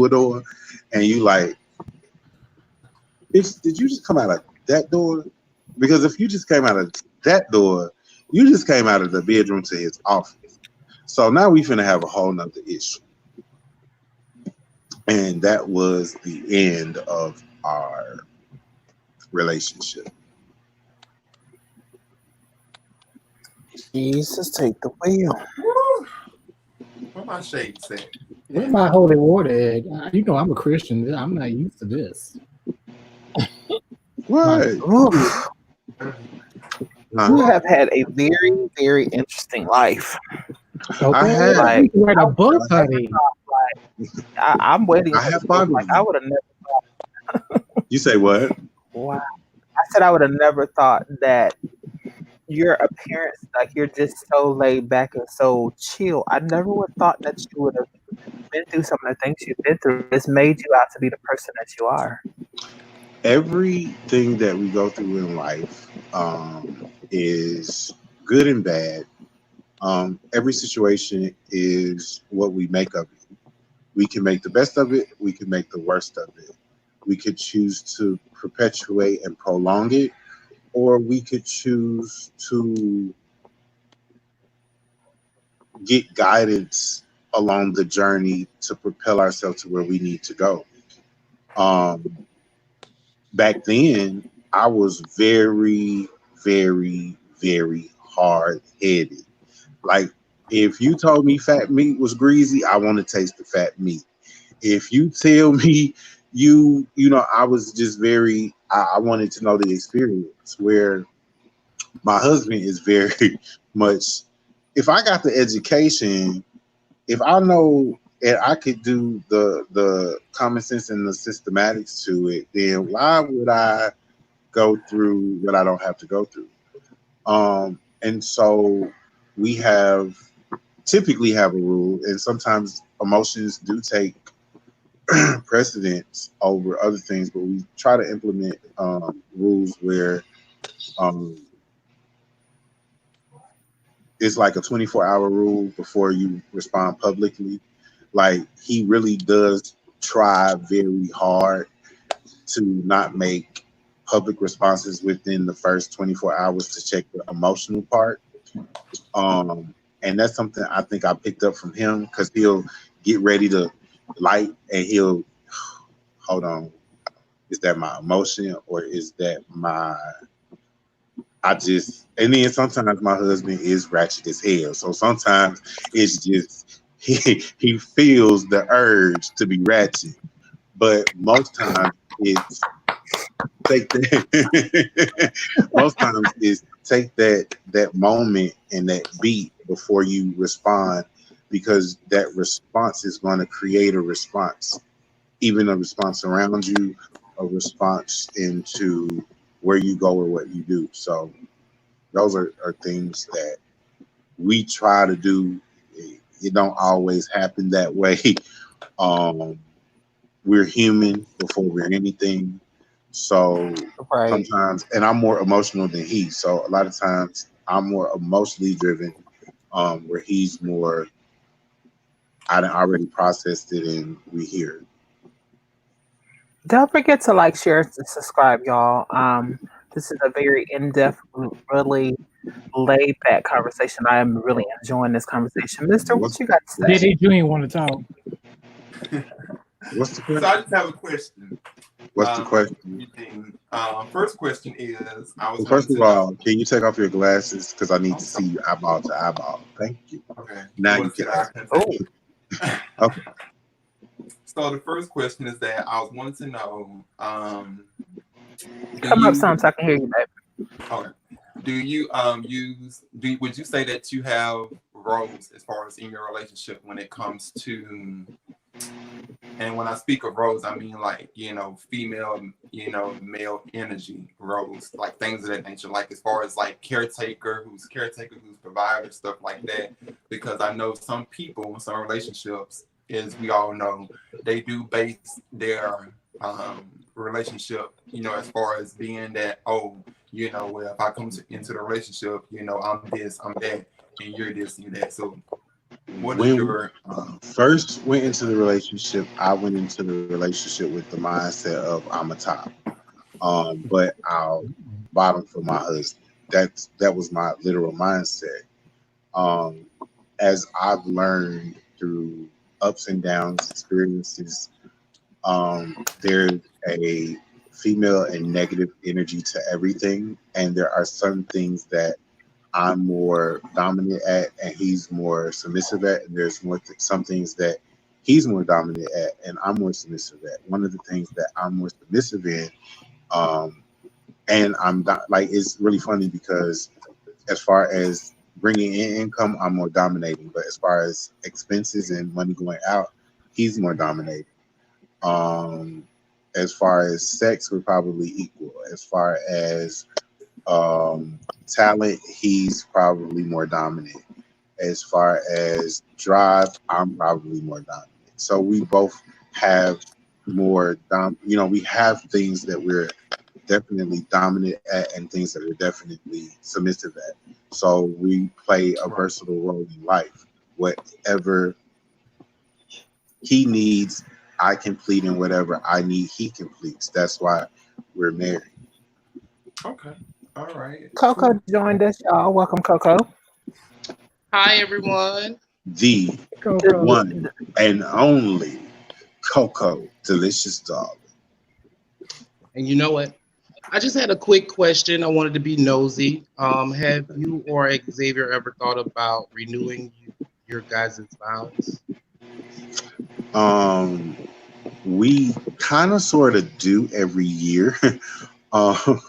door, and you like, bitch, did you just come out of that door? Because if you just came out of that door, you just came out of the bedroom to his office. So now we finna have a whole nother issue. And that was the end of our relationship. Jesus, take the wheel. Woo! What my shades at? Where my holy water at? You know, I'm a Christian. I'm not used to this. What? Oof. You have had a very, very interesting life. Okay, I had- Like, you can write a book, honey. I'm waiting. I for have the book. fun. Like, I would have never. You say what? Wow. I said I would have never thought that your appearance, like you're just so laid back and so chill. I never would have thought that you would have been through some of the things you've been through. It's made you out to be the person that you are. Everything that we go through in life is good and bad. Every situation is what we make of it. We can make the best of it. We can make the worst of it. We could choose to perpetuate and prolong it, or we could choose to get guidance along the journey to propel ourselves to where we need to go. Back then, I was very, very, very hard headed. Like, if you told me fat meat was greasy, I want to taste the fat meat. If you tell me you know, I was just very, I wanted to know the experience, where my husband is very much, if I got the education, if I know and I could do the common sense and the systematics to it, then why would I go through what I don't have to go through? And so we typically have a rule, and sometimes emotions do take precedence over other things, but we try to implement rules where it's like a 24-hour rule before you respond publicly. Like, he really does try very hard to not make public responses within the first 24 hours to check the emotional part. And that's something I think I picked up from him, because he'll get ready to light and he'll, hold on, is that my emotion or is that and then sometimes my husband is ratchet as hell. So sometimes it's just, he feels the urge to be ratchet. But most times it's most times is take that moment and that beat before you respond, because that response is going to create a response, even a response around you, a response into where you go or what you do. So those are things that we try to do. It don't always happen that way. We're human before we're anything. So sometimes, and I'm more emotional than he. So a lot of times I'm more emotionally driven, where he's more, I done already processed it and we hear it. Don't forget to like, share, and subscribe, y'all. This is a very in-depth, really laid back conversation. I am really enjoying this conversation. Mister, what you got to say? Did Eugene want to talk? What's the question? So I just have a question. What's the question? First question is, first of all, can you take off your glasses, because I need to see you eyeball to eyeball. Thank you. Okay. Now you can ask. Okay. So the first question is that I was wanting to know. Come up some so I can hear you, baby. Okay. Do you would you say that you have roles as far as in your relationship when it comes to And when I speak of roles, I mean like, female, male energy roles, like things of that nature. Like as far as like caretaker, who's provider, stuff like that. Because I know some people, some relationships, as we all know, they do base their relationship, as far as being that, well, if I come into the relationship, I'm this, I'm that, and you're this, and you're that. So what is When your first went into the relationship, I went into the relationship with the mindset of I'm a top, but I'll bottom for my husband. That was my literal mindset. Um, as I've learned through ups and downs, experiences, there's a female and negative energy to everything, and there are some things that I'm more dominant at, and he's more submissive at. And there's some things that he's more dominant at, and I'm more submissive at. One of the things that I'm more submissive in, um, and I'm not like it's really funny because as far as bringing in income, I'm more dominating, but as far as expenses and money going out, he's more dominating. Um, as far as sex, we're probably equal. As far as talent, he's probably more dominant. As far as drive, I'm probably more dominant. So we both have more we have things that we're definitely dominant at and things that we're definitely submissive at. So we play a right? versatile role in life. Whatever he needs, I complete, and whatever I need, he completes. That's why we're married. Okay, all right, Coco cool. joined us, y'all. Welcome, Coco. Hi, everyone. The Coco. one and only Coco, delicious dog. And you know what? I just had a quick question. I wanted to be nosy. Have you or Xavier ever thought about renewing your guys' vows? Um, we kind of sort of do every year. um,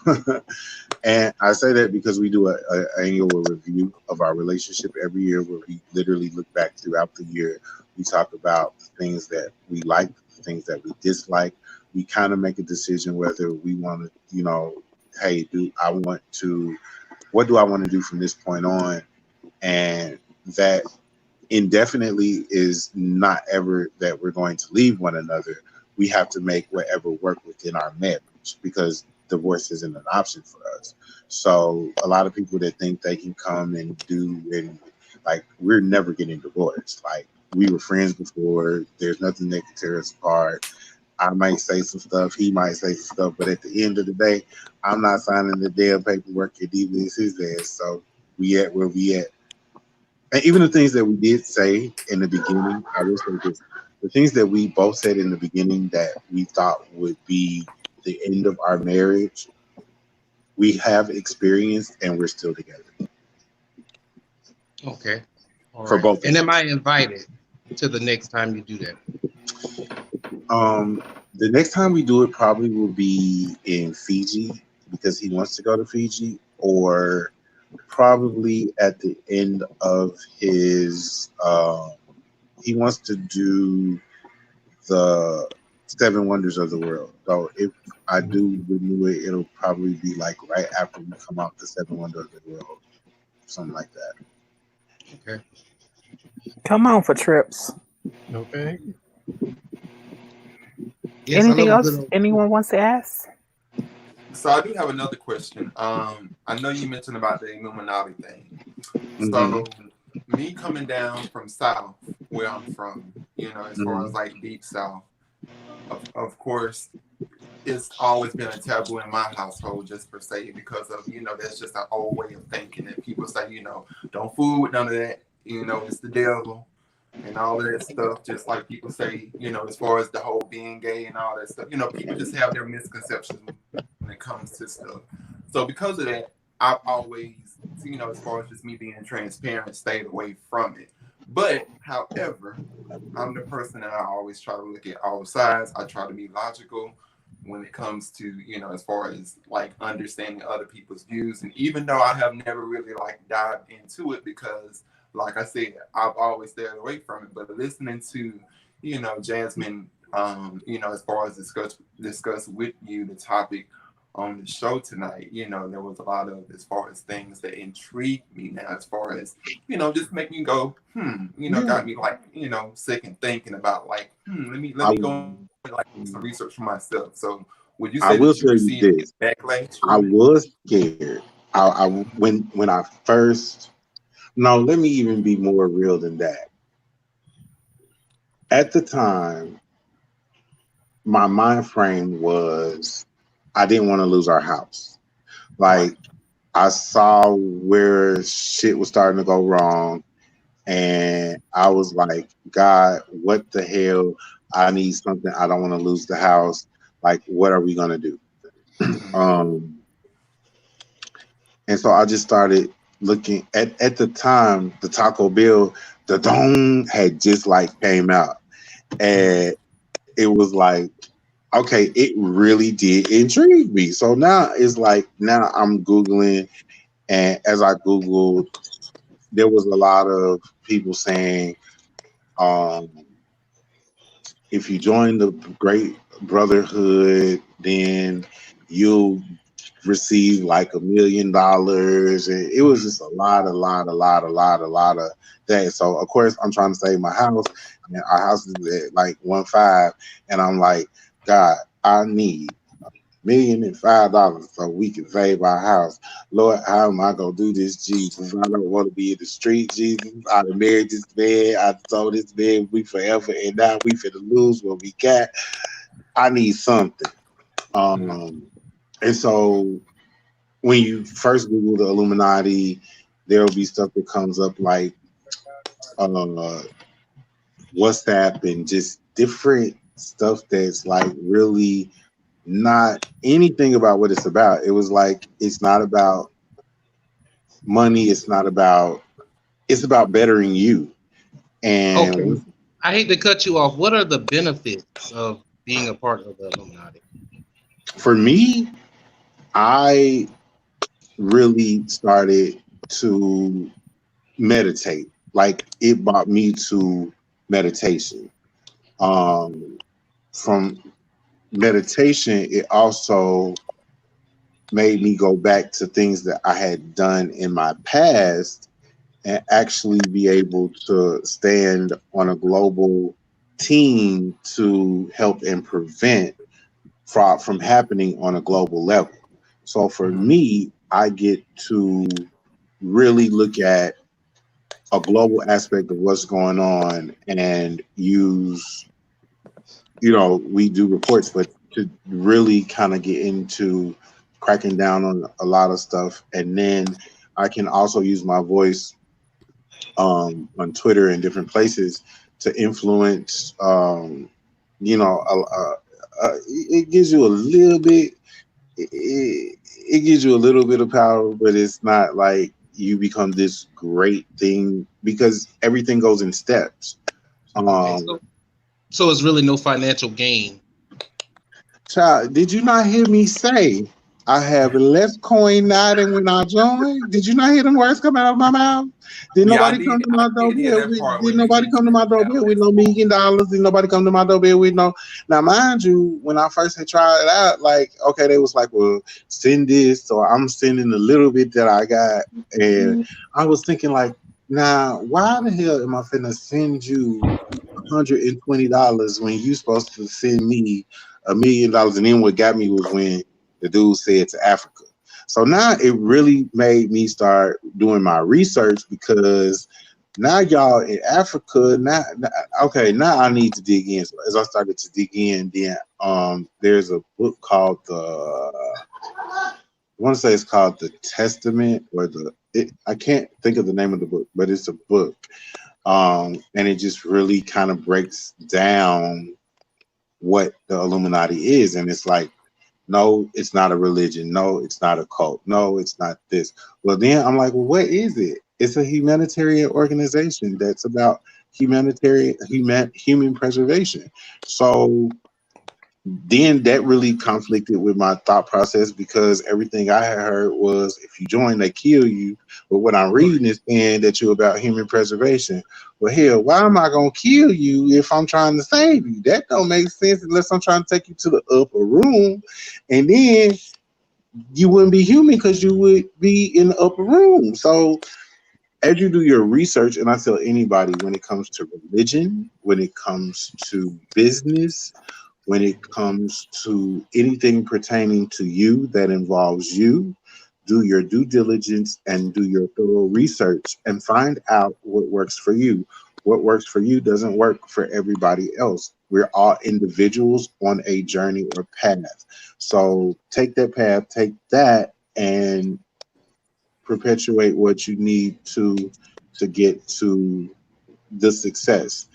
and I say that because we do a annual review of our relationship every year where we literally look back throughout the year. We talk about the things that we like, the things that we dislike. We kind of make a decision whether we want to, hey, what do I want to do from this point on? And that indefinitely is not ever that we're going to leave one another. We have to make whatever work within our marriage because divorce isn't an option for us. So a lot of people that think they can come and do and like we're never getting divorced. Like we were friends before. There's nothing that can tear us apart. I might say some stuff, he might say some stuff, but at the end of the day, I'm not signing the damn paperwork and even is his ass. So we at where we at. And even the things that we did say in the beginning, I will say this: the things that we both said in the beginning that we thought would be the end of our marriage, we have experienced, and we're still together Okay. All for right. both of And am I us. invited to the next time you do that? The next time we do it probably will be in Fiji because he wants to go to Fiji, or probably at the end of his. He wants to do the Seven Wonders of the World. So if I do renew it, it'll probably be like right after we come out the Seven Wonders of the World, something like that. Okay. Come on for trips. Okay. Yes, I Anything love a good else old trip. anyone wants to ask? So I do have another question. I know you mentioned about the Illuminati thing. Mm-hmm. So me coming down from South, where I'm from, as far Mm-hmm. as like deep South, of course, it's always been a taboo in my household, just per se, because of that's just an old way of thinking that people say, don't fool with none of that. It's the devil and all of that stuff. Just like people say, as far as the whole being gay and all that stuff. People just have their misconceptions when it comes to stuff. So because of that, I've always, as far as just me being transparent, stayed away from it. But however, I'm the person that I always try to look at all sides. I try to be logical when it comes to, as far as like understanding other people's views. And even though I have never really like dived into it because like I said, I've always stayed away from it. But listening to, Jasmine as far as discuss with you the topic on the show tonight, there was a lot of, as far as things that intrigued me now, as far as, just make me go, got me like, second thinking about like, let me go like some research for myself. So would you I say will that you tell you received this. backlash I for it? was scared. When I first, no, let me even be more real than that. At the time, my mind frame was I didn't want to lose our house. Right. Like I saw where shit was starting to go wrong, and I was like, God, what the hell? I need something. I don't want to lose the house. Like, what are we gonna do? Mhm. Um, and so I just started looking at the time. The Taco Bell, the Dome had just like came out, Mhm. and it was like, okay, it really did intrigue me. So now it's like now I'm Googling, and as I Googled, there was a lot of people saying, um, if you join the Great Brotherhood, then you'll receive like $1 million. And it was just a lot of that. So of course I'm trying to save my house. I mean, our house is at like 1.5, and I'm like, God, I need $1,005 so we can save our house. Lord, how am I gonna do this, Jesus? I don't want to be in the street, Jesus. I done married this man, I told this man we forever, and now we finna lose what we got. I need something. Mhm. Um, and so when you first Google the Illuminati, there will be stuff that comes up like uh, WhatsApp and just different stuff that's like really not anything about what it's about. It was like it's not about money. It's about bettering you. Okay. And I hate to cut you off. What are the benefits of being a part of the Illuminati? for me, I really started to meditate. Like it brought me to meditation. Um, from meditation, it also made me go back to things that I had done in my past and actually be able to stand on a global team to help and prevent fraud from happening on a global level. So for Mhm. me, I get to really look at a global aspect of what's going on and use, we do reports, but to really kind of get into cracking down on a lot of stuff. And then I can also use my voice on Twitter and different places to influence. It gives you a little bit. It gives you a little bit of power, but it's not like you become this great thing because everything goes in steps. Okay, Um, so it's really no financial gain. Child, did you not hear me say I have less coin now than when I joined? Did you not hear them words come out of my mouth? Did Yeah, I nobody did. come to I my did hear doorbell? that part where Did you nobody come mentioned to that my you have doorbell with less no coin. $1 million? Did nobody come to my doorbell with no? Now, mind you, when I first had tried it out, like, okay, they was like, well, send this. So I'm sending a little bit that I got. And I was thinking, like, now, why the hell am I finna send you $120 when you supposed to send me $1 million? And then what got me was when the dude said to Africa. So now it really made me start doing my research because now y'all in Africa. Okay, now I need to dig in. So as I started to dig in, then there's a book called I want to say it's called the Testament or I can't think of the name of the book, but it's a book, and it just really kind of breaks down what the Illuminati is, and it's like, no, it's not a religion. No, it's not a cult. No, it's not this. Well, then I'm like, well, what is it? It's a humanitarian organization that's about human preservation. So then that really conflicted with my thought process because everything I had heard was if you join, they kill you. But what I'm reading is saying that you're about human preservation. Well, hell, why am I gonna kill you if I'm trying to save you? That don't make sense unless I'm trying to take you to the upper room, and then you wouldn't be human because you would be in the upper room. So as you do your research, and I tell anybody when it comes to religion, when it comes to business, when it comes to anything pertaining to you that involves you, do your due diligence and do your thorough research and find out what works for you. What works for you doesn't work for everybody else. We're all individuals on a journey or path. So take that path, take that, and perpetuate what you need to get to the success.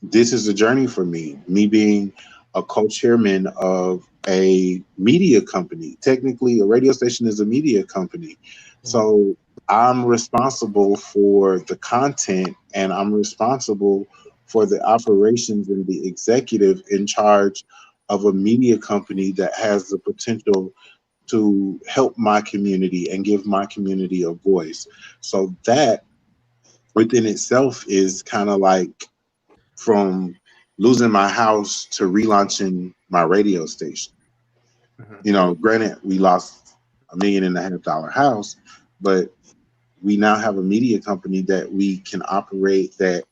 This is a journey for me. Me being a co-chairman of a media company. Technically, a radio station is a media company. So I'm responsible for the content and I'm responsible for the operations and the executive in charge of a media company that has the potential to help my community and give my community a voice. So that within itself is kind of like from losing my house to relaunching my radio station. You know, granted, we lost $1.5 million house, but we now have a media company that we can operate, that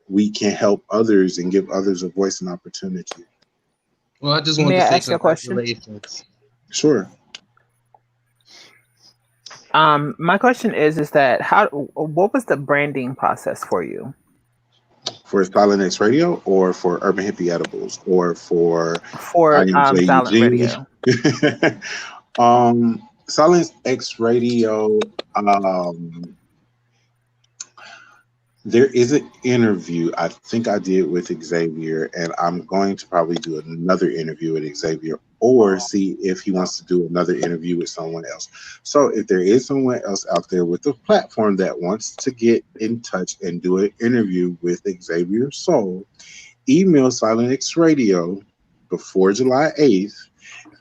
we can help others and give others a voice and opportunity. Well, I just wanted May to I say ask you a question? congratulations. Sure. My question is that what was the branding process for you? For Silent X Radio or for Urban Hippie Edibles or for I For am J Silent Eugene. Radio? Silent X Radio, there is an interview I think I did with Xavier, and I'm going to probably do another interview with Xavier or see if he wants to do another interview with someone else. So if there is someone else out there with a platform that wants to get in touch and do an interview with Xavier Soul, email Silent X Radio before July 8th,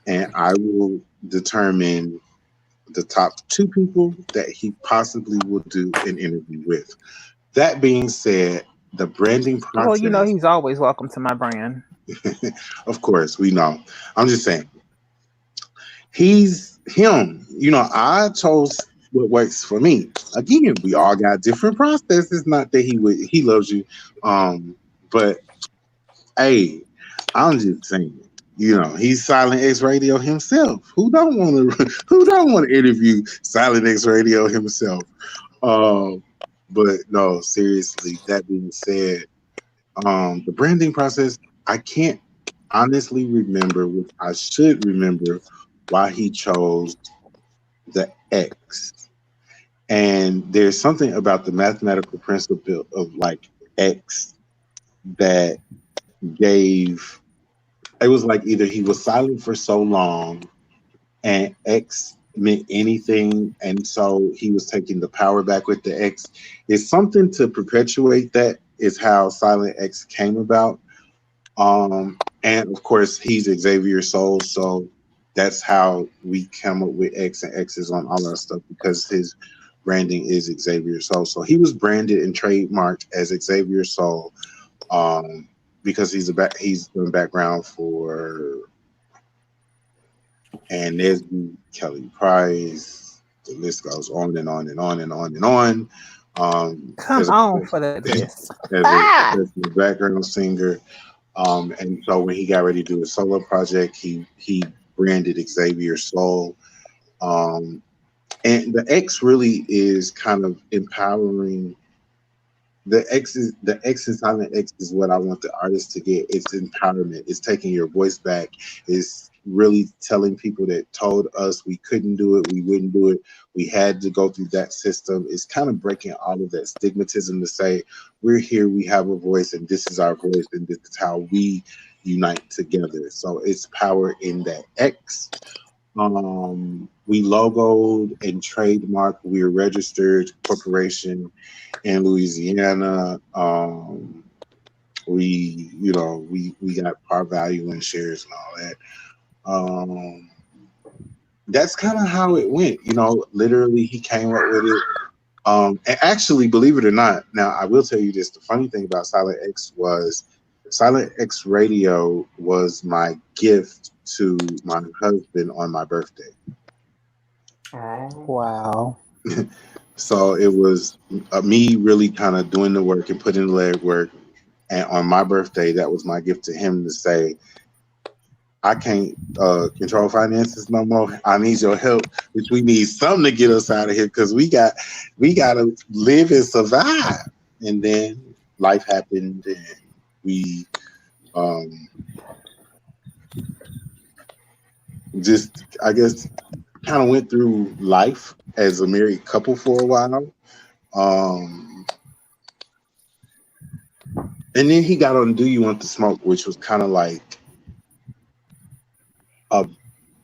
and I will determine the top 2 people that he possibly will do an interview with. That being said, the branding Well, you know, process, he's always welcome to my brand. of course, we know. I'm just saying, he's him. You know, I chose what works for me. Again, we all got different processes. Not that he loves you, but hey, I'm just saying. You know, he's Silent X Radio himself. Who don't want to? Who don't want to interview Silent X Radio himself? But no, seriously, that being said, the branding process, I can't honestly remember, which I should remember, why he chose the X. And there's something about the mathematical principle of like X that gave, it was like either he was silent for so long and X meant anything, and so he was taking the power back with the X. It's something to perpetuate that is how Silent X came about. And of course he's Xavier Soul, so that's how we come up with X, and X is on all our stuff because his branding is Xavier Soul. So he was branded and trademarked as Xavier Soul because he's doing background for and Nesby, Kelly Price, the list goes on and on and on and on and on. Come on for the list. As a background singer. And so when he got ready to do a solo project, he branded Xavier Soul. And the X really is kind of empowering. The X and Silent X is what I want the artist to get. It's empowerment. It's taking your voice back. It's really telling people that told us we couldn't do it, we wouldn't do it, we had to go through that system. It's kind of breaking all of that stigmatism to say we're here, we have a voice, and this is our voice, and this is how we unite together. So it's power in that X. We logoed and trademarked. We're a registered corporation in Louisiana. We got par value and shares and all that. That's kind of how it went. Literally he came up with it. And actually, believe it or not, now I will tell you this: the funny thing about Silent X Radio was my gift to my husband on my birthday. Wow. So it was me really kind of doing the work and putting the leg work. And on my birthday, that was my gift to him to say, I can't control finances no more. I need your help, which we need something to get us out of here because we got to live and survive. And then life happened, and we just, I guess, kind of went through life as a married couple for a while. And then he got on Do You Want to Smoke, which was kind of like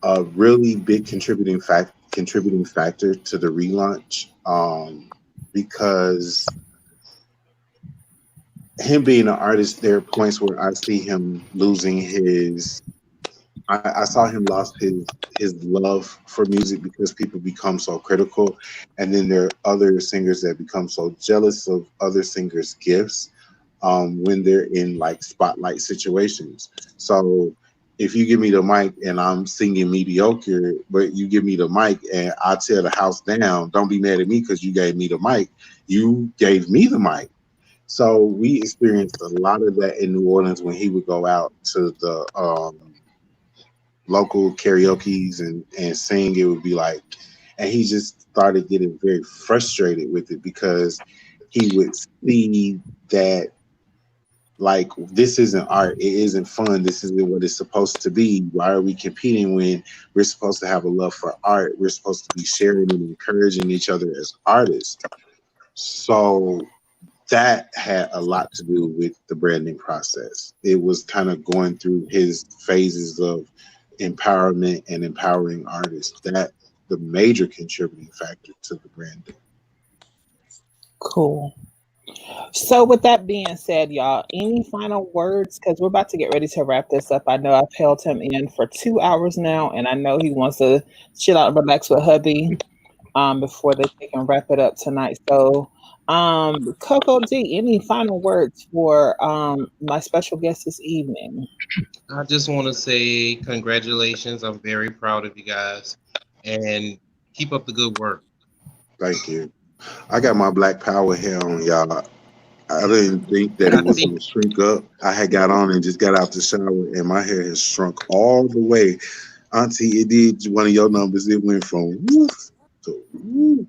a really big contributing factor to the relaunch, because him being an artist, there are points where I see him losing his. I saw him lost his love for music because people become so critical, and then there are other singers that become so jealous of other singers' gifts when they're in like spotlight situations. So if you give me the mic and I'm singing mediocre, but you give me the mic and I tear the house down, don't be mad at me because you gave me the mic. You gave me the mic. So we experienced a lot of that in New Orleans when he would go out to the local karaoke's and sing. It would be like, and he just started getting very frustrated with it because he would see that, like, this isn't art, it isn't fun, this isn't what it's supposed to be. Why are we competing when we're supposed to have a love for art? We're supposed to be sharing and encouraging each other as artists. So that had a lot to do with the branding process. It was kind of going through his phases of empowerment and empowering artists. That the major contributing factor to the branding. Cool. So with that being said, y'all, any final words? Because we're about to get ready to wrap this up. I know I've held him in for 2 hours now, and I know he wants to chill out and relax with hubby before they can wrap it up tonight. So Coco D, any final words for my special guest this evening? I just want to say congratulations. I'm very proud of you guys, and keep up the good work. Thank you. I got my Black Power hair on, y'all. I didn't think that it was going to shrink up. I had got on and just got out the shower, and my hair has shrunk all the way. Auntie, it did one of your numbers. It went from woof to woof.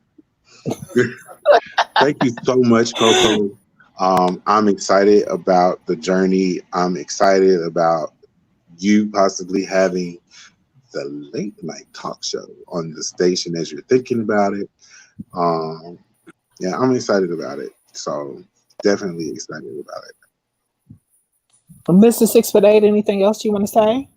Thank you so much, Coco. I'm excited about the journey. I'm excited about you possibly having the late night talk show on the station as you're thinking about it. Yeah, I'm excited about it. So definitely excited about it. Mr. 6'8", anything else you want to say?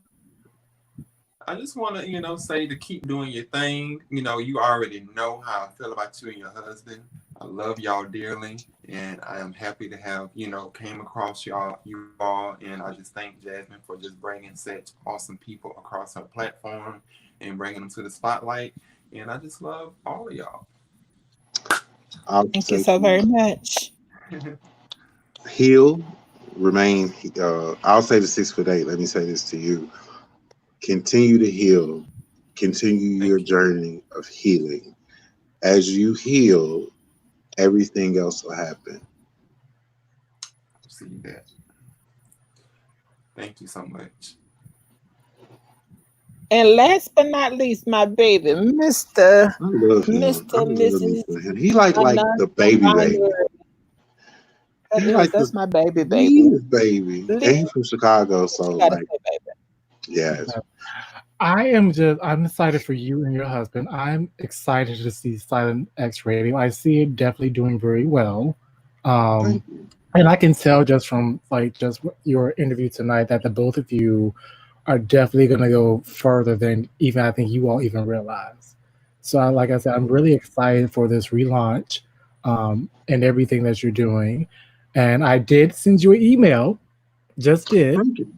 I just want to, say to keep doing your thing. You already know how I feel about you and your husband. I love y'all dearly, and I am happy to have, came across you all, and I just thank Jasmine for just bringing such awesome people across her platform and bringing them to the spotlight, and I just love all of y'all. Thank you so very much. Heal, remain. I'll say the 6'8". Let me say this to you. Continue to heal. Continue your journey of healing. As you heal, everything else will happen. See that. Thank you so much. And last but not least, my baby, Mr. Mrs. He like the baby. That's my baby. Baby. And he's from Chicago, so like, yes. I'm excited for you and your husband. I'm excited to see Silent X Radio. I see it definitely doing very well. And I can tell just from your interview tonight that the both of you are definitely going to go further than even I think you all even realize. So like I said, I'm really excited for this relaunch and everything that you're doing. And I did send you an email. Just did. Thank you.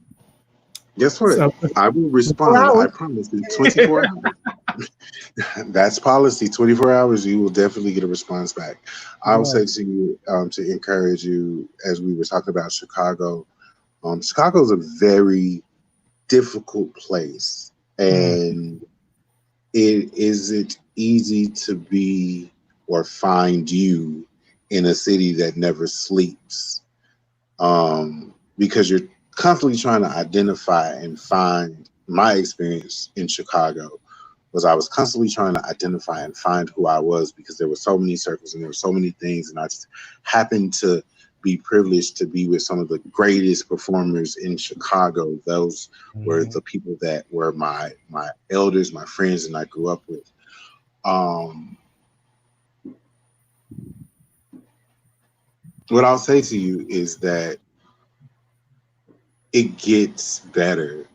Guess what? So, I will 24 respond. I hours. promise in 24 hours. That's policy. 24 hours, you will definitely get a response back. I will say Yes. to you to encourage you, as we were talking about Chicago. Chicago is a very difficult place, and it isn't easy to be or find you in a city that never sleeps, because you're constantly trying to identify and find. My experience in Chicago was I was constantly trying to identify and find who I was, because there were so many circles and there were so many things, and I just happened to be privileged to be with some of the greatest performers in Chicago. Those were the people that were my elders, my friends, and I grew up with. What I'll say to you is that it gets better.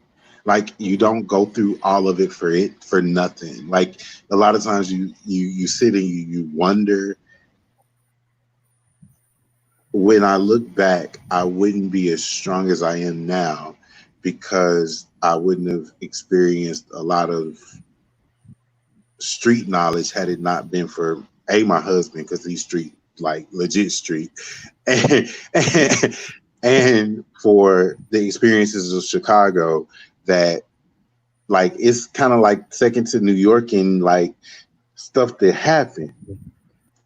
Like, you don't go through all of it for nothing. Like, a lot of times you sit and you wonder. When I look back, I wouldn't be as strong as I am now, because I wouldn't have experienced a lot of street knowledge had it not been for my husband, because he's street, like legit street, and, and for the experiences of Chicago, that, like, it's kind of like second to New York and like stuff that happened.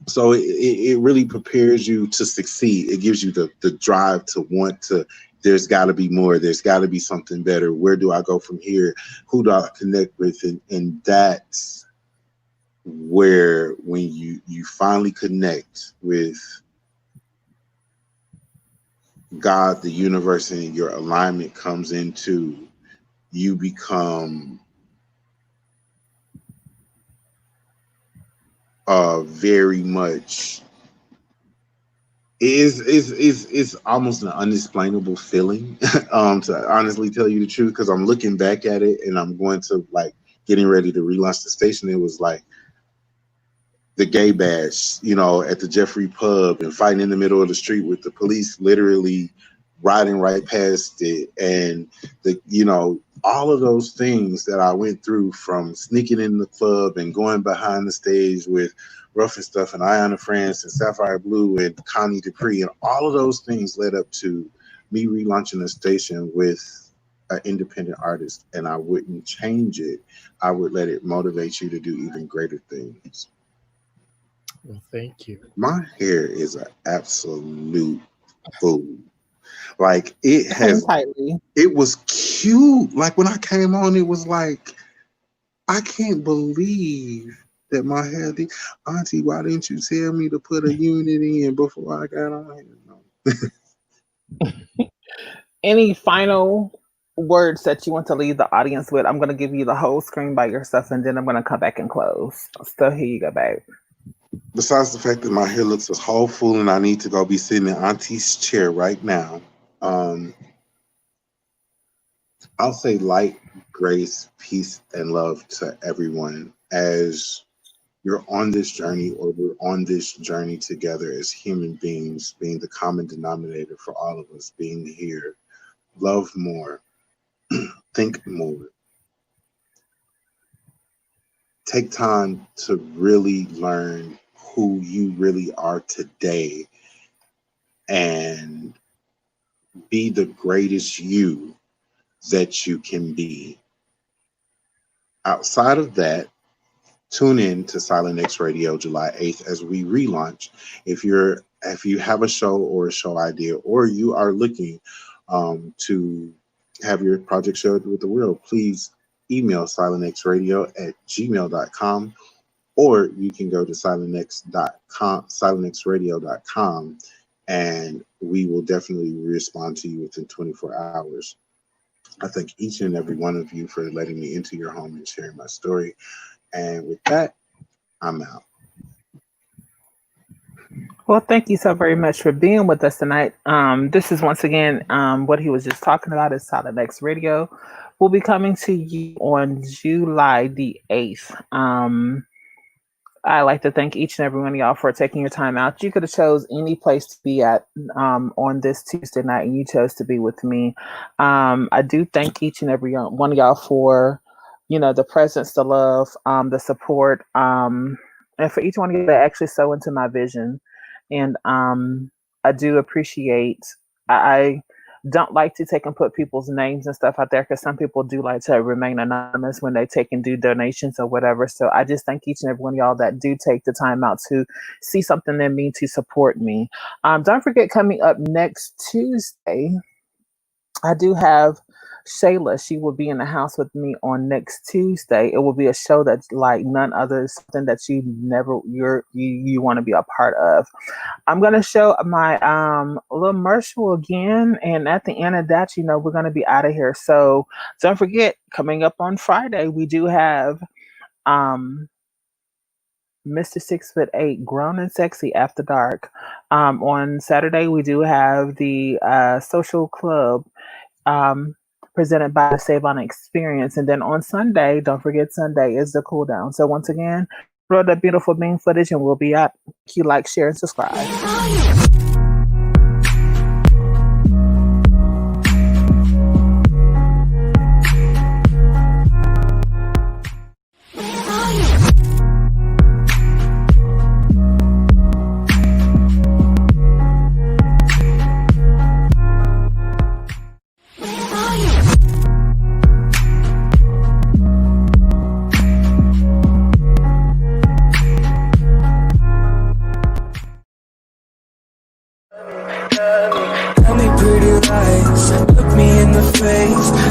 So it really prepares you to succeed. It gives you the drive to want to. There's got to be more. There's got to be something better. Where do I go from here? Who do I connect with? And that's where, when you finally connect with God, the universe, and your alignment comes into, you become very much, is almost an unexplainable feeling. To honestly tell you the truth, because I'm looking back at it and I'm going to, like, getting ready to relaunch the station. It was like the gay bash, at the Jeffrey Pub, and fighting in the middle of the street with the police literally riding right past it, and all of those things that I went through, from sneaking in the club and going behind the stage with Rough and Stuff and Ayanna France and Sapphire Blue and Connie Dupree, and all of those things led up to me relaunching the station with an independent artist, and I wouldn't change it. I would let it motivate you to do even greater things. Well, thank you. My hair is an absolute fool. Like, it was cute. Like, when I came on, it was like, I can't believe that my hair did. Auntie, why didn't you tell me to put a unit in before I got on here? No. Any final words that you want to leave the audience with? I'm going to give you the whole screen by yourself, and then I'm going to come back and close. So here you go, babe. Besides the fact that my hair looks a whole fool and I need to go be sitting in Auntie's chair right now, I'll say light, grace, peace, and love to everyone as you're on this journey, or we're on this journey together as human beings, being the common denominator for all of us being here. Love more, think more. Take time to really learn who you really are today, and be the greatest you that you can be. Outside of that, tune in to Silent X Radio July 8th as we relaunch. If you have a show or a show idea, or you are looking to have your project shared with the world, please email silentxradio@gmail.com, or you can go to silentxradio.com, and we will definitely respond to you within 24 hours. I thank each and every one of you for letting me into your home and sharing my story. And with that, I'm out. Well, thank you so very much for being with us tonight. This is once again what he was just talking about is Silent X Radio. We'll be coming to you on July the 8th. I like to thank each and every one of y'all for taking your time out. You could have chose any place to be at on this Tuesday night, and you chose to be with me. I do thank each and every one of y'all for, the presence, the love, the support, and for each one of you that actually sow into my vision. And I do appreciate. I don't like to take and put people's names and stuff out there because some people do like to remain anonymous when they take and do donations or whatever. So I just thank each and every one of y'all that do take the time out to see something in me to support me. Don't forget, coming up next Tuesday, I do have Shayla. She will be in the house with me on next Tuesday. It will be a show that's like none other, something that you want to be a part of. I'm gonna show my little commercial again, and at the end of that, we're gonna be out of here. So don't forget, coming up on Friday, we do have Mr. 6'8", Grown and Sexy After Dark. On Saturday, we do have the Social Club presented by the Save On Experience. And then on Sunday, don't forget, Sunday is the cool down. So once again, throw that beautiful bean footage and we'll be out. You like, share, and subscribe. Tell me pretty lies, look me in the face.